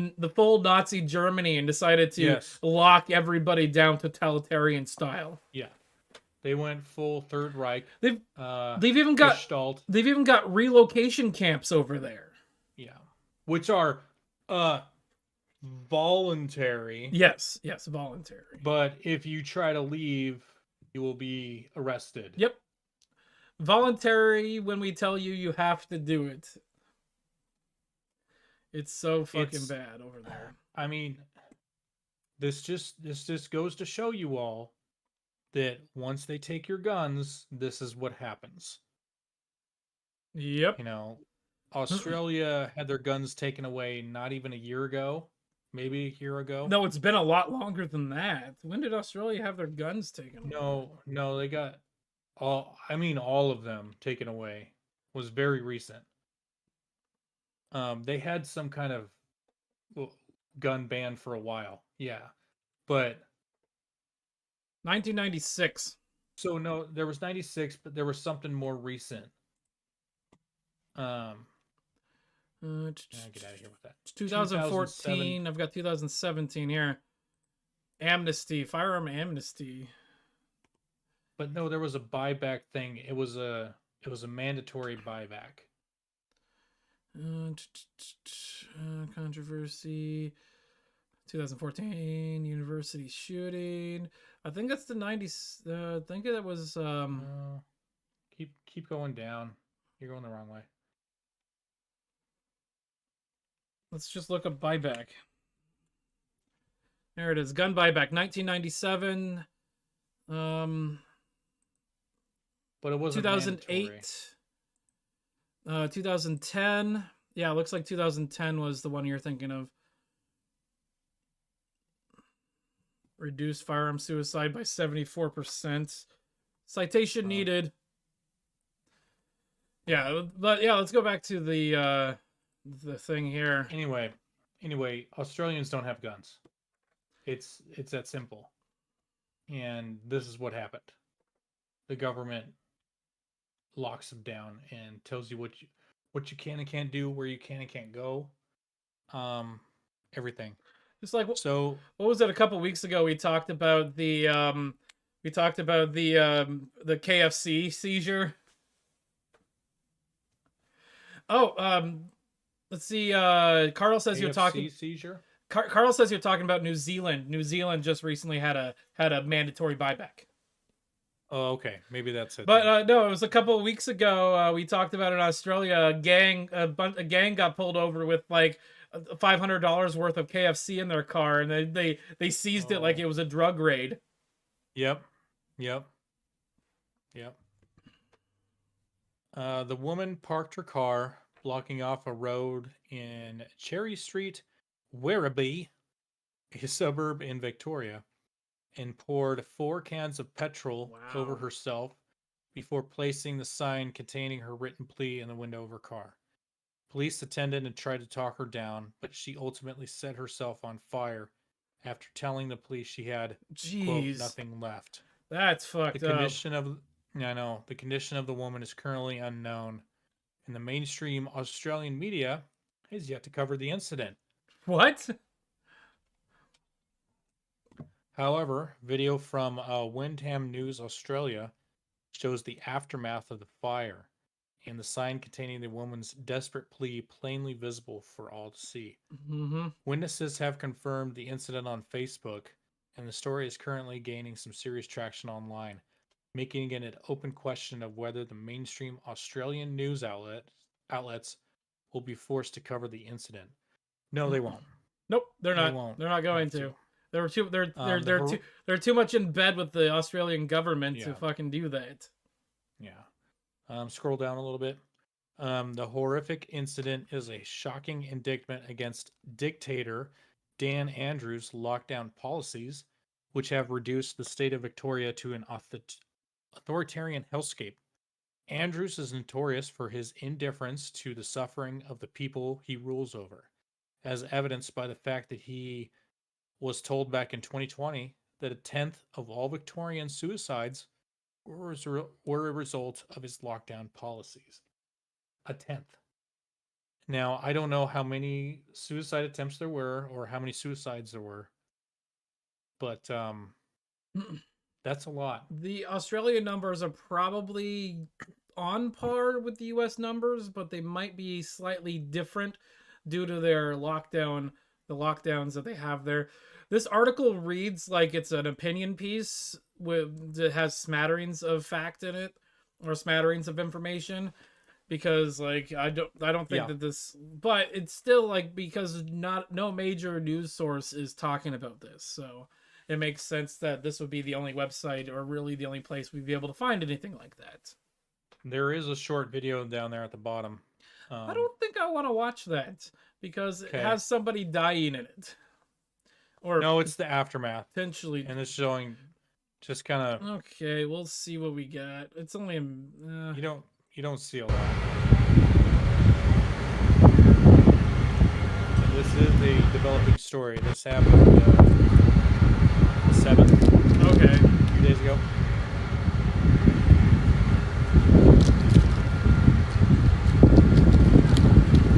Nazi Germany and decided to lock everybody down totalitarian style. Yeah. They went full Third Reich. They've even got Gestalt. They've even got relocation camps over there. Yeah. Which are voluntary. Yes, voluntary. But if you try to leave, you will be arrested. Yep. Voluntary when we tell you you have to do it. It's so fucking bad over there. I mean, this just goes to show you all that once they take your guns, this is what happens. Yep. You know, Australia had their guns taken away not even a year ago, maybe a year ago. No, it's been a lot longer than that. When did Australia have their guns taken away? No, they got all of them taken away. Was very recent. They had some kind of gun ban for a while. Yeah. But 1996. So no, there was 96, but there was something more recent. Get out of here with that. 2014. I've got 2017 here. Amnesty, firearm amnesty. But no, there was a buyback thing. It was a mandatory buyback. Controversy. 2014 university shooting. I think that's the 90s. I think that was Keep going down. You're going the wrong way. Let's just look up buyback. There it is. Gun buyback, 1997. But it wasn't 2008. 2010. Yeah, it looks like 2010 was the one you're thinking of. Reduced firearm suicide by 74%. Citation needed. Yeah, but yeah, let's go back to the thing here. Anyway, Australians don't have guns. It's that simple. And this is what happened. The government locks them down and tells you what you can and can't do, where you can and can't go. Everything. Just like so, what was it? A couple weeks ago, we talked about the KFC seizure. Oh, let's see. Carl says KFC you're talking seizure. Carl says you're talking about New Zealand. New Zealand just recently had a mandatory buyback. Oh, okay. Maybe that's it. But no, it was a couple of weeks ago. We talked about in Australia, a gang got pulled over with like $500 worth of KFC in their car, and they seized it like it was a drug raid. Yep. The woman parked her car blocking off a road in Cherry Street, Werribee, a suburb in Victoria, and poured 4 cans of petrol over herself before placing the sign containing her written plea in the window of her car. Police attended and tried to talk her down, but she ultimately set herself on fire after telling the police she had, quote, nothing left. That's fucked up. The condition of the woman is currently unknown, and the mainstream Australian media has yet to cover the incident. What? However, video from Windham News Australia shows the aftermath of the fire and the sign containing the woman's desperate plea plainly visible for all to see. Mm-hmm. Witnesses have confirmed the incident on Facebook, and the story is currently gaining some serious traction online, making it an open question of whether the mainstream Australian news outlets will be forced to cover the incident. No, they won't. Nope, they're not. They won't. They're not going to. They're too much in bed with the Australian government to fucking do that. Yeah. Scroll down a little bit. The horrific incident is a shocking indictment against dictator Dan Andrews' lockdown policies, which have reduced the state of Victoria to an authoritarian hellscape. Andrews is notorious for his indifference to the suffering of the people he rules over, as evidenced by the fact that he was told back in 2020 that 1/10 of all Victorian suicides were a result of his lockdown policies. 1/10. Now, I don't know how many suicide attempts there were or how many suicides there were, but that's a lot. The Australian numbers are probably on par with the US numbers, but they might be slightly different due to their lockdowns that they have there. This article reads like it's an opinion piece that has smatterings of fact in it or smatterings of information, because like I don't think that this, but it's still like, because no major news source is talking about this, so it makes sense that this would be the only website or really the only place we'd be able to find anything like that. There is a short video down there at the bottom. I don't think I want to watch that because it has somebody dying in it. Or no, it's the aftermath. Potentially. And it's showing just kind of... Okay, we'll see what we got. It's only... You don't see a lot. And this is a developing story. This happened the 7th. Okay. A few days ago.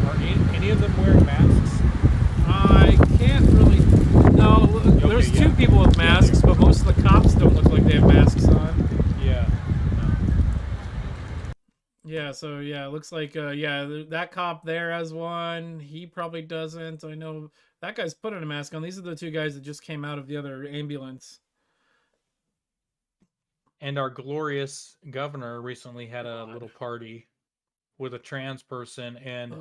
Are any of them wearing masks? I can't really... No, there's two people with masks, but most of the cops don't look like they have masks on. Yeah. Yeah, so yeah, it looks like that cop there has one. He probably doesn't. I know that guy's putting a mask on. These are the two guys that just came out of the other ambulance. And our glorious governor recently had a little party with a trans person, and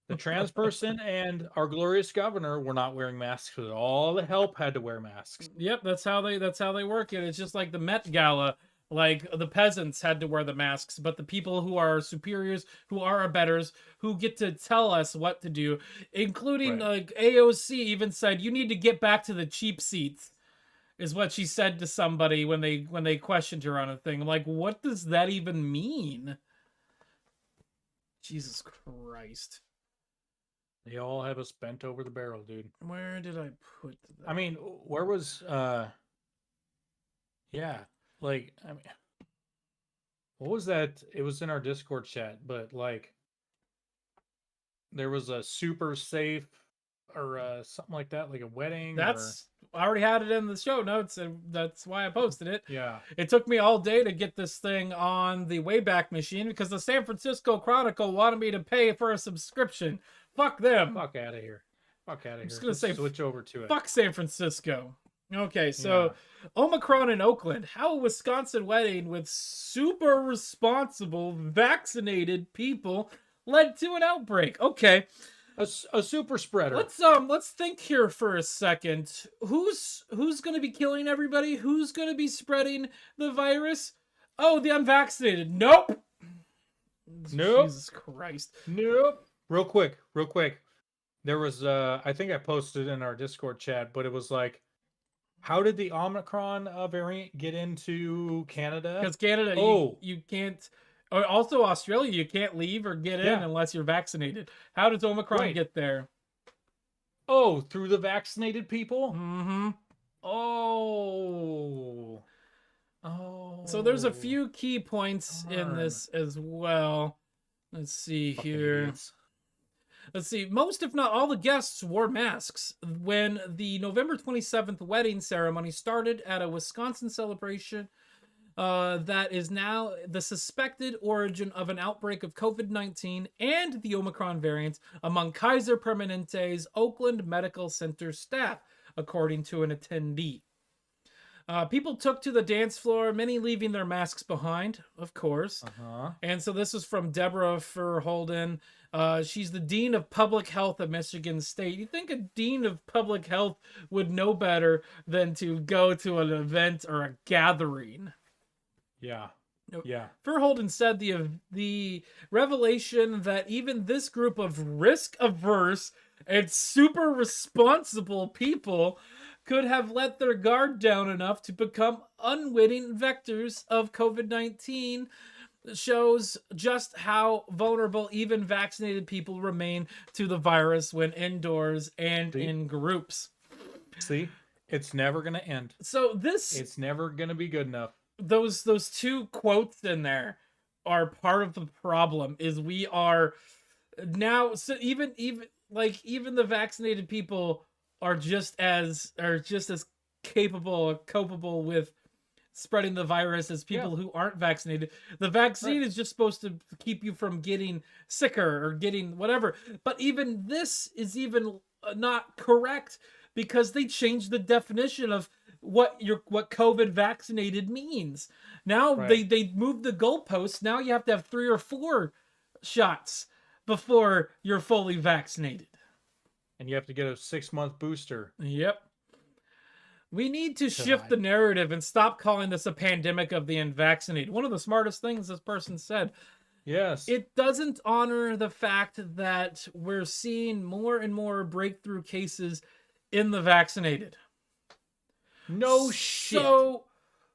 the trans person and our glorious governor were not wearing masks, because all the help had to wear masks. Yep, that's how they work it. It's just like the Met Gala. Like, the peasants had to wear the masks, but the people who are superiors, who are our betters, who get to tell us what to do, including like AOC even said, you need to get back to the cheap seats, is what she said to somebody when they questioned her on a thing. I'm like, what does that even mean? Jesus Christ. They all have us bent over the barrel, dude. Where did I put that? I mean, where was yeah, like, I mean, what was that? It was in our Discord chat, but like there was a super safe or something like that, like a wedding. I already had it in the show notes, and that's why I posted it. Yeah. It took me all day to get this thing on the Wayback Machine because the San Francisco Chronicle wanted me to pay for a subscription. Fuck them. Fuck out of here. Fuck out of here. I'm just gonna say, switch over to it. Fuck San Francisco. Okay, so Omicron in Oakland. How a Wisconsin wedding with super responsible vaccinated people led to an outbreak. Okay. A super spreader. Let's think here for a second. Who's gonna be killing everybody? Who's gonna be spreading the virus? Oh, the unvaccinated. Nope. Jesus Christ. Nope. Real quick. There was I think I posted in our Discord chat, but it was like, how did the Omicron variant get into Canada? Because Canada, you can't. Also, Australia, you can't leave or get in unless you're vaccinated. How does Omicron get there? Oh, through the vaccinated people? Mm-hmm. Oh. So there's a few key points in this as well. Let's see here. Idiots. Let's see. Most, if not all, the guests wore masks when the November 27th wedding ceremony started at a Wisconsin celebration that is now the suspected origin of an outbreak of COVID-19 and the Omicron variant among Kaiser Permanente's Oakland Medical Center staff, according to an attendee. People took to the dance floor, many leaving their masks behind, of course. And so this is from Deborah Furholden. She's the Dean of Public Health at Michigan State. You'd think a Dean of Public Health would know better than to go to an event or a gathering. Yeah. Furholden said the revelation that even this group of risk-averse and super responsible people could have let their guard down enough to become unwitting vectors of COVID-19 shows just how vulnerable even vaccinated people remain to the virus when indoors and in groups. See? It's never going to end. So it's never going to be good enough. Those two quotes in there are part of the problem. Is we are now, so even the vaccinated people are just as capable with spreading the virus as people who aren't vaccinated. The vaccine is just supposed to keep you from getting sicker or getting whatever. But even this is even not correct because they changed the definition of what COVID vaccinated means. Now they moved the goalposts. Now you have to have 3 or 4 shots before you're fully vaccinated. And you have to get a 6-month booster. Yep. We need to shift the narrative and stop calling this a pandemic of the unvaccinated. One of the smartest things this person said. Yes. It doesn't honor the fact that we're seeing more and more breakthrough cases in the vaccinated. No shit.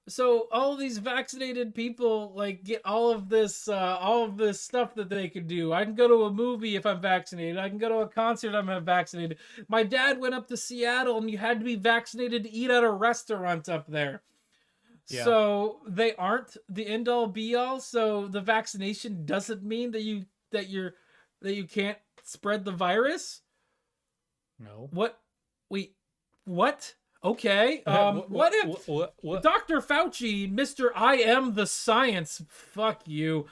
So all these vaccinated people get all of this stuff that they can do. I can go to a movie if I'm vaccinated. I can go to a concert if I'm vaccinated. My dad went up to Seattle and you had to be vaccinated to eat at a restaurant up there. Yeah. So they aren't the end all be all. So the vaccination doesn't mean that you can't spread the virus. No. What? Wait. What? Okay. What if Dr. Fauci, Mr. I am the science? Fuck you.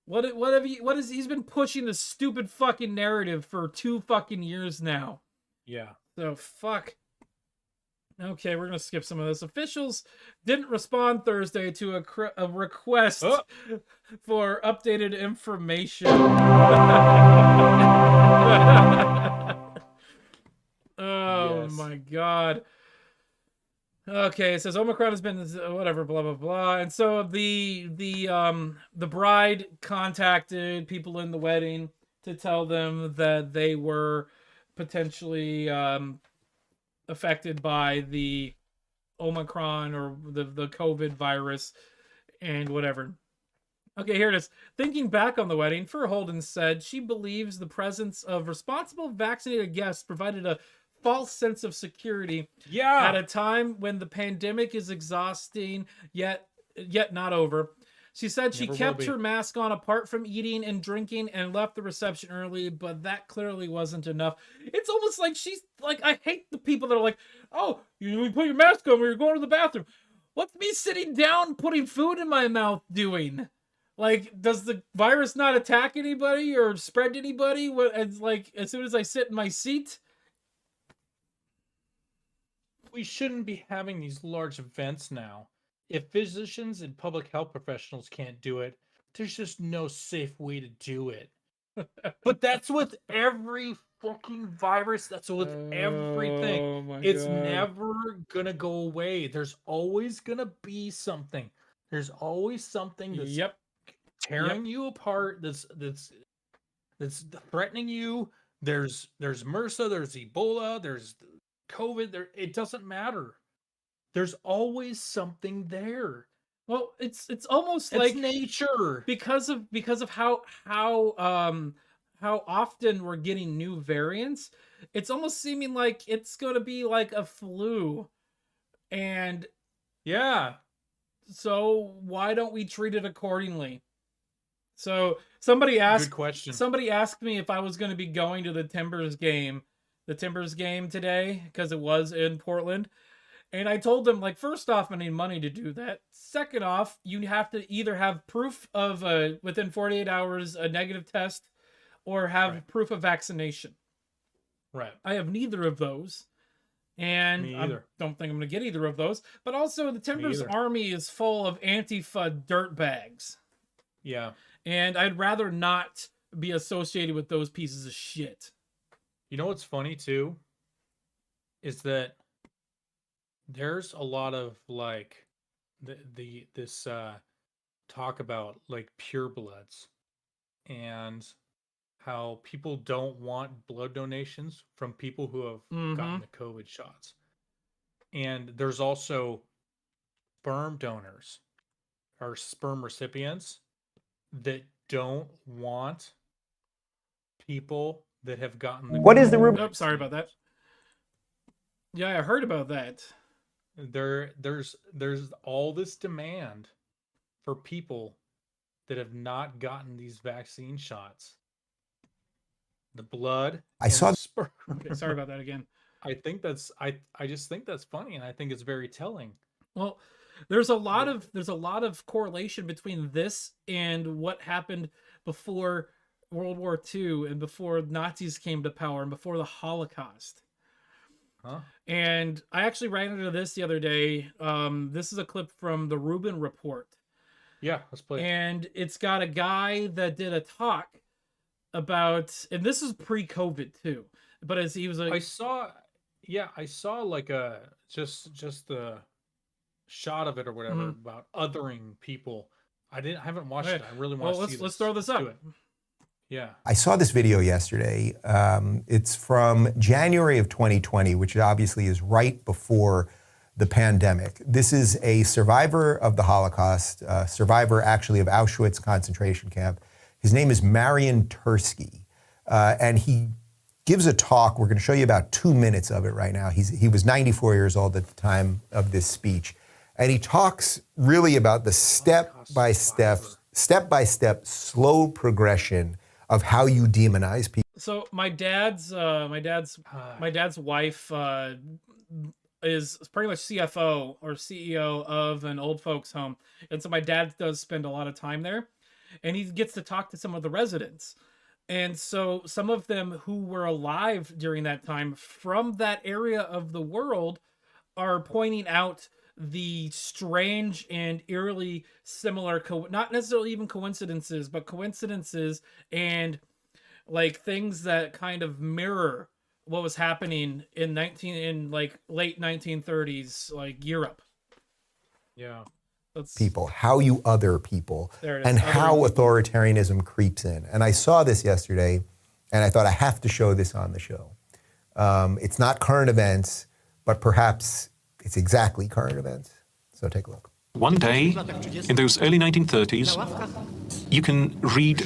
He's been pushing this stupid fucking narrative for 2 fucking years now. Yeah. So fuck Okay, we're gonna skip some of this. Officials didn't respond Thursday to a request for updated information. Oh my god. Okay, it says Omicron has been whatever, blah blah blah, and so the bride contacted people in the wedding to tell them that they were potentially affected by the Omicron or the COVID virus and whatever. Okay, here it is. Thinking back on the wedding, Holden said she believes the presence of responsible vaccinated guests provided a false sense of security at a time when the pandemic is exhausting yet not over. She said she kept her mask on apart from eating and drinking and left the reception early, but that clearly wasn't enough. It's almost like she's like, I hate the people that are like, oh, you put your mask on when you're going to the bathroom. What's me sitting down putting food in my mouth doing? Like, does the virus not attack anybody or spread to anybody? It's like, as soon as I sit in my seat? We shouldn't be having these large events now. If physicians and public health professionals can't do it, there's just no safe way to do it. But that's with every fucking virus. That's with everything. Oh my It's God. never gonna go away. There's always gonna be something. There's always something that's tearing you apart. That's threatening you. There's MRSA. There's Ebola. There's COVID. It doesn't matter. There's always something there. Well, it's almost It's like nature. because of how often we're getting new variants. It's almost seeming like it's going to be like a flu, and so why don't we treat it accordingly? So somebody asked. Good question. Somebody asked me if I was going to be going to the Timbers game today because it was in Portland. And I told them, like, first off, I need money to do that. Second off, you have to either have proof of within 48 hours a negative test or have proof of vaccination. Right. I have neither of those. And Me I either. don't think I'm going to get either of those. But also, the Timbers either. army is full of Antifa dirtbags. Yeah. And I'd rather not be associated with those pieces of shit. You know what's funny, too? Is that there's a lot of like this talk about like purebloods and how people don't want blood donations from people who have gotten the COVID shots. And there's also sperm donors or sperm recipients that don't want people that have gotten the Oh, sorry about that. Yeah, I heard about that. There's all this demand for people that have not gotten these vaccine shots. The blood. I saw the sperm. Okay, sorry about that again. I think that's I just think that's funny, and I think it's very telling. Well, there's a lot of correlation between this and what happened before World War II and before Nazis came to power and before the Holocaust. Huh? And I actually ran into this the other day. This is a clip from the Rubin Report. Yeah, let's play it. And it's got a guy that did a talk about, and this is pre-COVID too, but as he was like, I saw like a just the shot of it or whatever about othering people. I haven't watched it. I really want to see this. Let's throw this up. Yeah. I saw this video yesterday. It's from January of 2020, which obviously is right before the pandemic. This is a survivor of the Holocaust, survivor actually of Auschwitz concentration camp. His name is Marian Tursky, and he gives a talk. We're going to show you about 2 minutes of it right now. He was 94 years old at the time of this speech, and he talks really about the step-by-step, slow progression of how you demonize people. So my dad's wife is pretty much CFO or CEO of an old folks home, and so my dad does spend a lot of time there, and he gets to talk to some of the residents, and so some of them who were alive during that time from that area of the world are pointing out the strange and eerily similar, not necessarily even coincidences, but coincidences and like things that kind of mirror what was happening in like late 1930s, like Europe. Yeah. People, how you other people, There it is, and othering how people. authoritarianism creeps in. And I saw this yesterday, and I thought I have to show this on the show. It's not current events, but perhaps it's exactly current events. So take a look. One day, in those early 1930s, you can read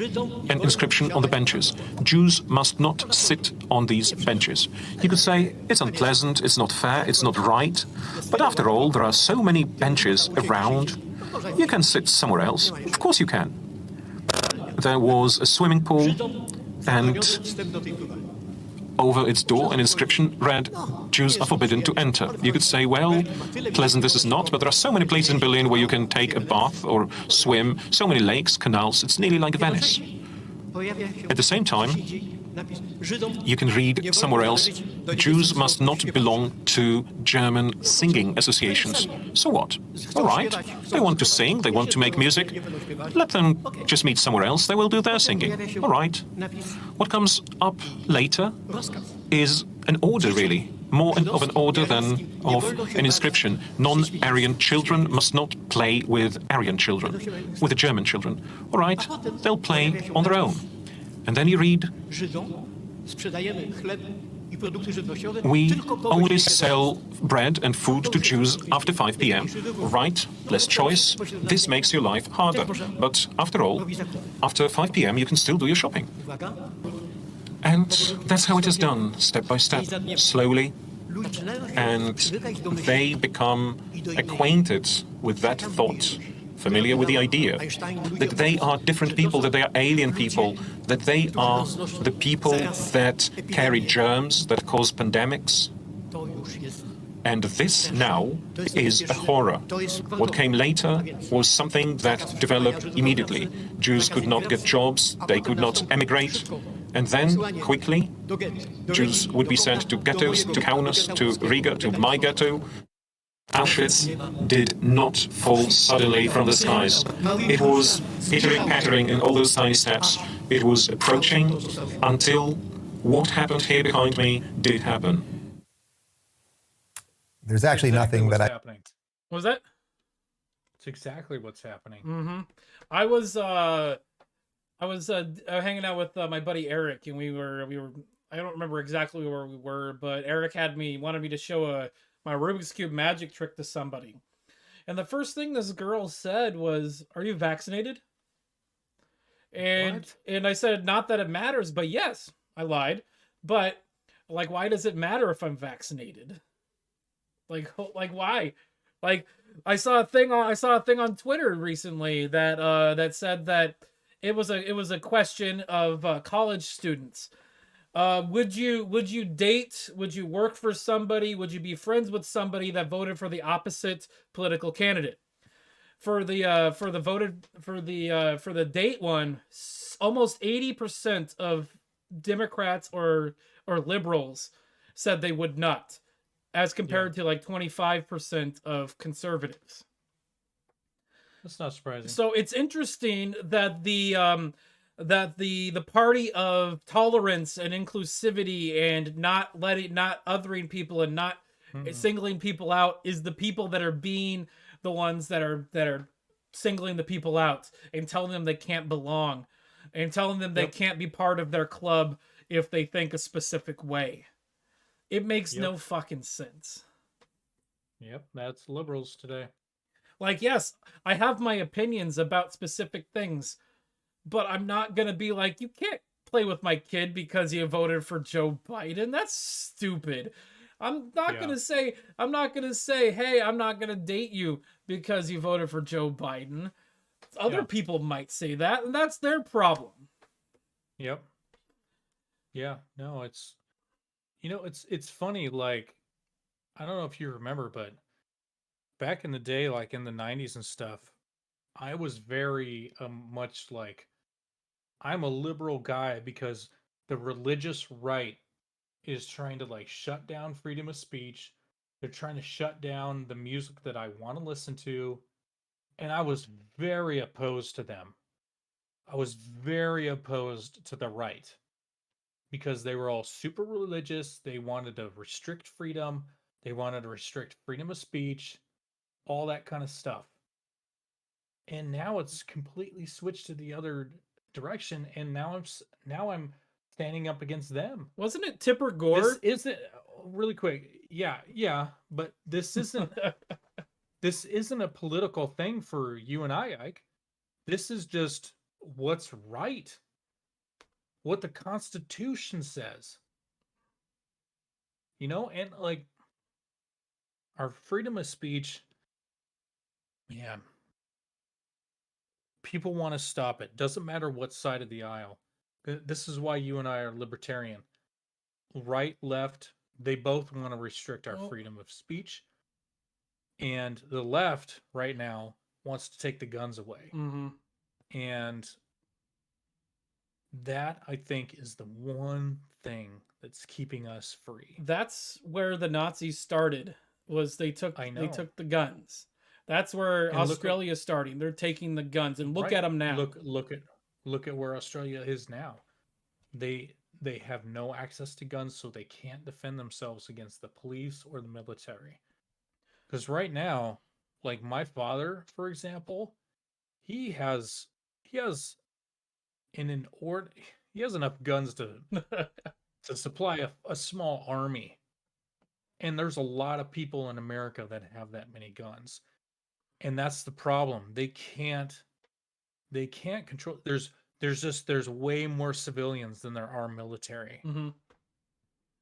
an inscription on the benches. Jews must not sit on these benches. You could say, it's unpleasant, it's not fair, it's not right. But after all, there are so many benches around. You can sit somewhere else. Of course you can. There was a swimming pool, and over its door, an inscription read, Jews are forbidden to enter. You could say, well, pleasant this is not, but there are so many places in Berlin where you can take a bath or swim, so many lakes, canals, it's nearly like Venice. At the same time, you can read somewhere else, Jews must not belong to German singing associations. So what? All right, they want to sing, they want to make music. Let them just meet somewhere else, they will do their singing. All right. What comes up later is an order, really. More of an order than of an inscription. Non-Aryan children must not play with Aryan children, with the German children. All right, they'll play on their own. And then you read, we only sell bread and food to Jews after 5 p.m. Right, less choice. This makes your life harder. But after all, after 5 p.m. you can still do your shopping. And that's how it is done, step by step, slowly. And they become acquainted with that thought, familiar with the idea that they are different people, that they are alien people, that they are the people that carry germs, that cause pandemics. And this now is a horror. What came later was something that developed immediately. Jews could not get jobs, they could not emigrate, and then, quickly, Jews would be sent to ghettos, to Kaunas, to Riga, to my ghetto. Auschwitz did not fall suddenly from the skies. It was pittering-pattering in all those tiny steps. It was approaching until what happened here behind me did happen. There's actually nothing that happening. What was that? It's exactly what's happening. Mm-hmm. I was hanging out with my buddy Eric, and we were. I don't remember exactly where we were, but Eric wanted me to show my Rubik's Cube magic trick to somebody. And the first thing this girl said was, "Are you vaccinated?" And I said, "Not that it matters, but yes." I lied. But like, why does it matter if I'm vaccinated? Like why? Like I saw a thing on Twitter recently that said that it was a question of college students. Would you date? Would you work for somebody? Would you be friends with somebody that voted for the opposite political candidate? For the date one, almost 80% of Democrats or liberals said they would not, as compared to like 25% of conservatives. That's not surprising. So it's interesting that the party of tolerance and inclusivity and not othering people and not singling people out is the people that are being the ones that are singling the people out and telling them they can't belong and telling them they can't be part of their club if they think a specific way. It makes no fucking sense. Yep, that's liberals today. Like, yes, I have my opinions about specific things, but I'm not going to be like, you can't play with my kid because you voted for Joe Biden. That's stupid. I'm not going to say, hey, I'm not going to date you because you voted for Joe Biden. Other people might say that, and that's their problem. Yep. Yeah, no, it's funny, like, I don't know if you remember, but back in the day, like in the 90s and stuff, I was very much like, I'm a liberal guy because the religious right is trying to like shut down freedom of speech, They're trying to shut down the music that I want to listen to. And I was very opposed to them. I was very opposed to the right because they were all super religious. They wanted to restrict freedom. They wanted to restrict freedom of speech, all that kind of stuff. And now it's completely switched to the other direction. And now I'm standing up against them. Wasn't it Tipper Gore? This isn't really quick. Yeah, but this isn't this isn't a political thing for you and I, Ike. This is just what's right. What the Constitution says. You know, and like our freedom of speech, yeah. People want to stop it. Doesn't matter what side of the aisle. This is why you and I are libertarian. Right, left, they both want to restrict our freedom of speech. And the left right now wants to take the guns away. Mm-hmm. And that, I think, is the one thing that's keeping us free. That's where the Nazis started. Was they took the guns. That's where And Australia's starting. They're taking the guns, and look at them now. Look at where Australia is now. They have no access to guns, so they can't defend themselves against the police or the military. Because right now, like my father, for example, he has enough guns to to supply a small army. And there's a lot of people in America that have that many guns. And that's the problem. They can't control. There's way more civilians than there are military. Mm-hmm.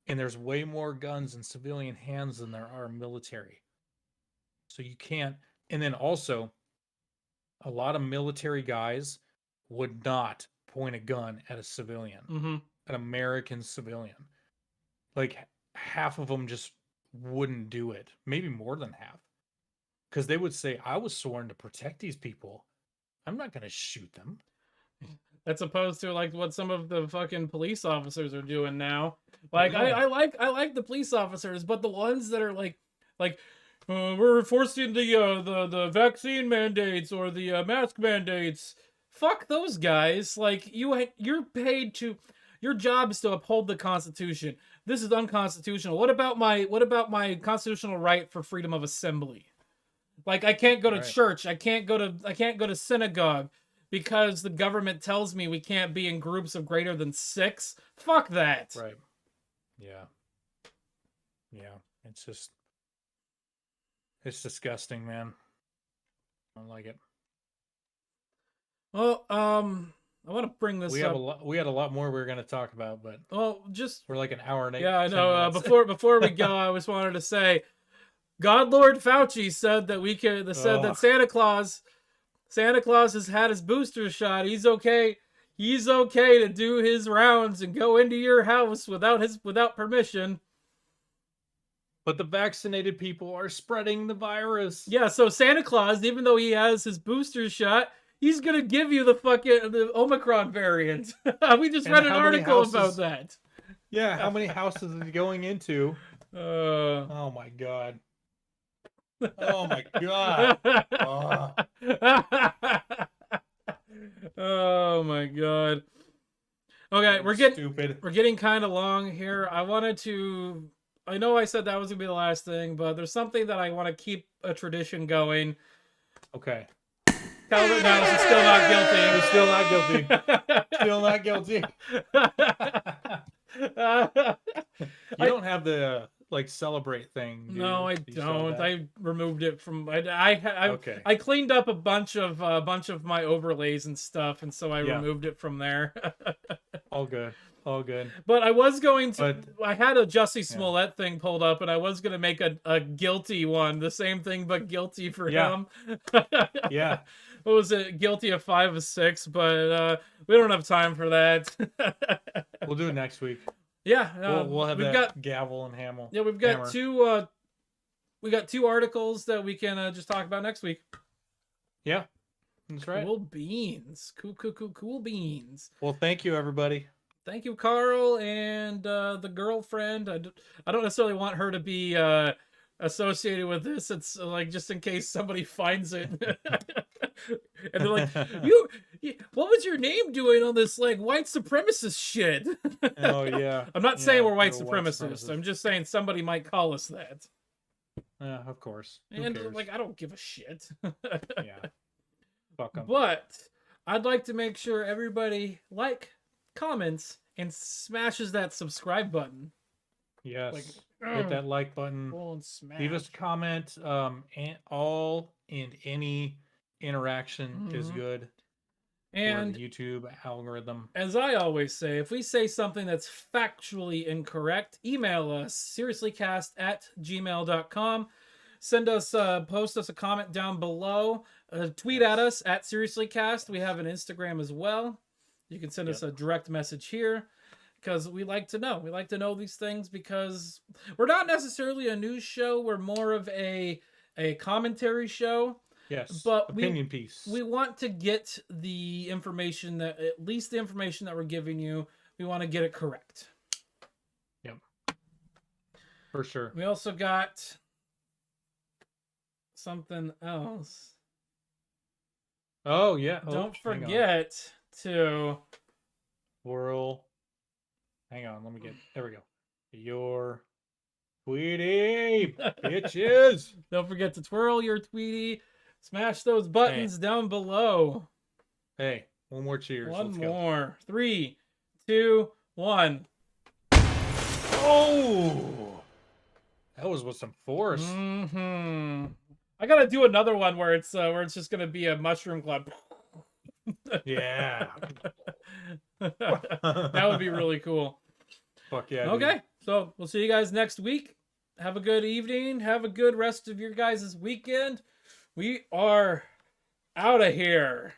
And there's way more guns in civilian hands than there are military. So you can't. And then also, a lot of military guys would not point a gun at a civilian, an American civilian. Like half of them just wouldn't do it. Maybe more than half. Because they would say, I was sworn to protect these people. I'm not going to shoot them. As opposed to like what some of the fucking police officers are doing now. Like I like the police officers, but the ones that are like we're enforcing the vaccine mandates or the mask mandates. Fuck those guys. Like you're paid to. Your job is to uphold the Constitution. This is unconstitutional. What about my constitutional right for freedom of assembly? Like I can't go to church. I can't go to synagogue because the government tells me we can't be in groups of greater than 6. Fuck that. Right. Yeah. It's disgusting, man. I don't like it. Well, I want to bring this up. We had a lot more we were going to talk about, but we're like an hour and 8. Yeah, I know. Before we go, I just wanted to say, God Lord Fauci said that that Santa Claus has had his booster shot. He's okay. He's okay to do his rounds and go into your house without permission. But the vaccinated people are spreading the virus. Yeah, so Santa Claus, even though he has his booster shot, he's gonna give you the Omicron variant. We just read an article about that. Yeah, how many houses is he going into? Oh my god. Oh my god. Oh my god. Okay, we're getting kind of long here. I know I said that was gonna be the last thing, but there's something that I want to keep a tradition going. Okay. Calvin House is still not guilty. You don't have the celebrate thing. No, I don't. I removed it from. I cleaned up a bunch of my overlays and stuff, and so I removed it from there. All good. But I was going to. I had a Jussie Smollett thing pulled up, and I was going to make a guilty one, the same thing but guilty for him. Yeah. What was it? Guilty of 5 of 6, but we don't have time for that. We'll do it next week. Yeah, we'll have that gavel and hammer. Yeah, we've got two. We got 2 articles that we can just talk about next week. Yeah, that's right. Cool beans. Cool beans. Well, thank you, everybody. Thank you, Carl, and the girlfriend. I don't necessarily want her to be associated with this. It's like just in case somebody finds it. And they're like, you, what was your name doing on this like white supremacist shit? Oh yeah. I'm not saying we're white you're supremacists. I'm just saying somebody might call us that. Yeah, of course. Who And cares? like, I don't give a shit. Yeah. Fuck 'em. But I'd like to make sure everybody comments, and smashes that subscribe button. Yes. Like, hit that like button. Leave us a comment. And any interaction is good. And for the YouTube algorithm. As I always say, if we say something that's factually incorrect, email us seriouslycast@gmail.com. Send us, post us a comment down below. Tweet at us at seriouslycast. We have an Instagram as well. You can send us a direct message here because we like to know. We like to know these things because we're not necessarily a news show. We're more of a commentary show. Yes, but opinion piece. We want to get the information that, at least the information that we're giving you, we want to get it correct. Yep. For sure. We also got something else. Oh, yeah. Don't forget to twirl. Hang on, let me get, there we go. Your Tweety, bitches. Don't forget to twirl your Tweety. Smash those buttons down below. Hey, one more cheers. One Let's more. 3, 2, 1. Oh, that was with some force. Mm-hmm. I gotta do another one where it's just gonna be a mushroom club. Yeah. That would be really cool. Fuck yeah. Okay, dude. so we'll see you guys next week. Have a good evening. Have a good rest of your guys' weekend. We are out of here.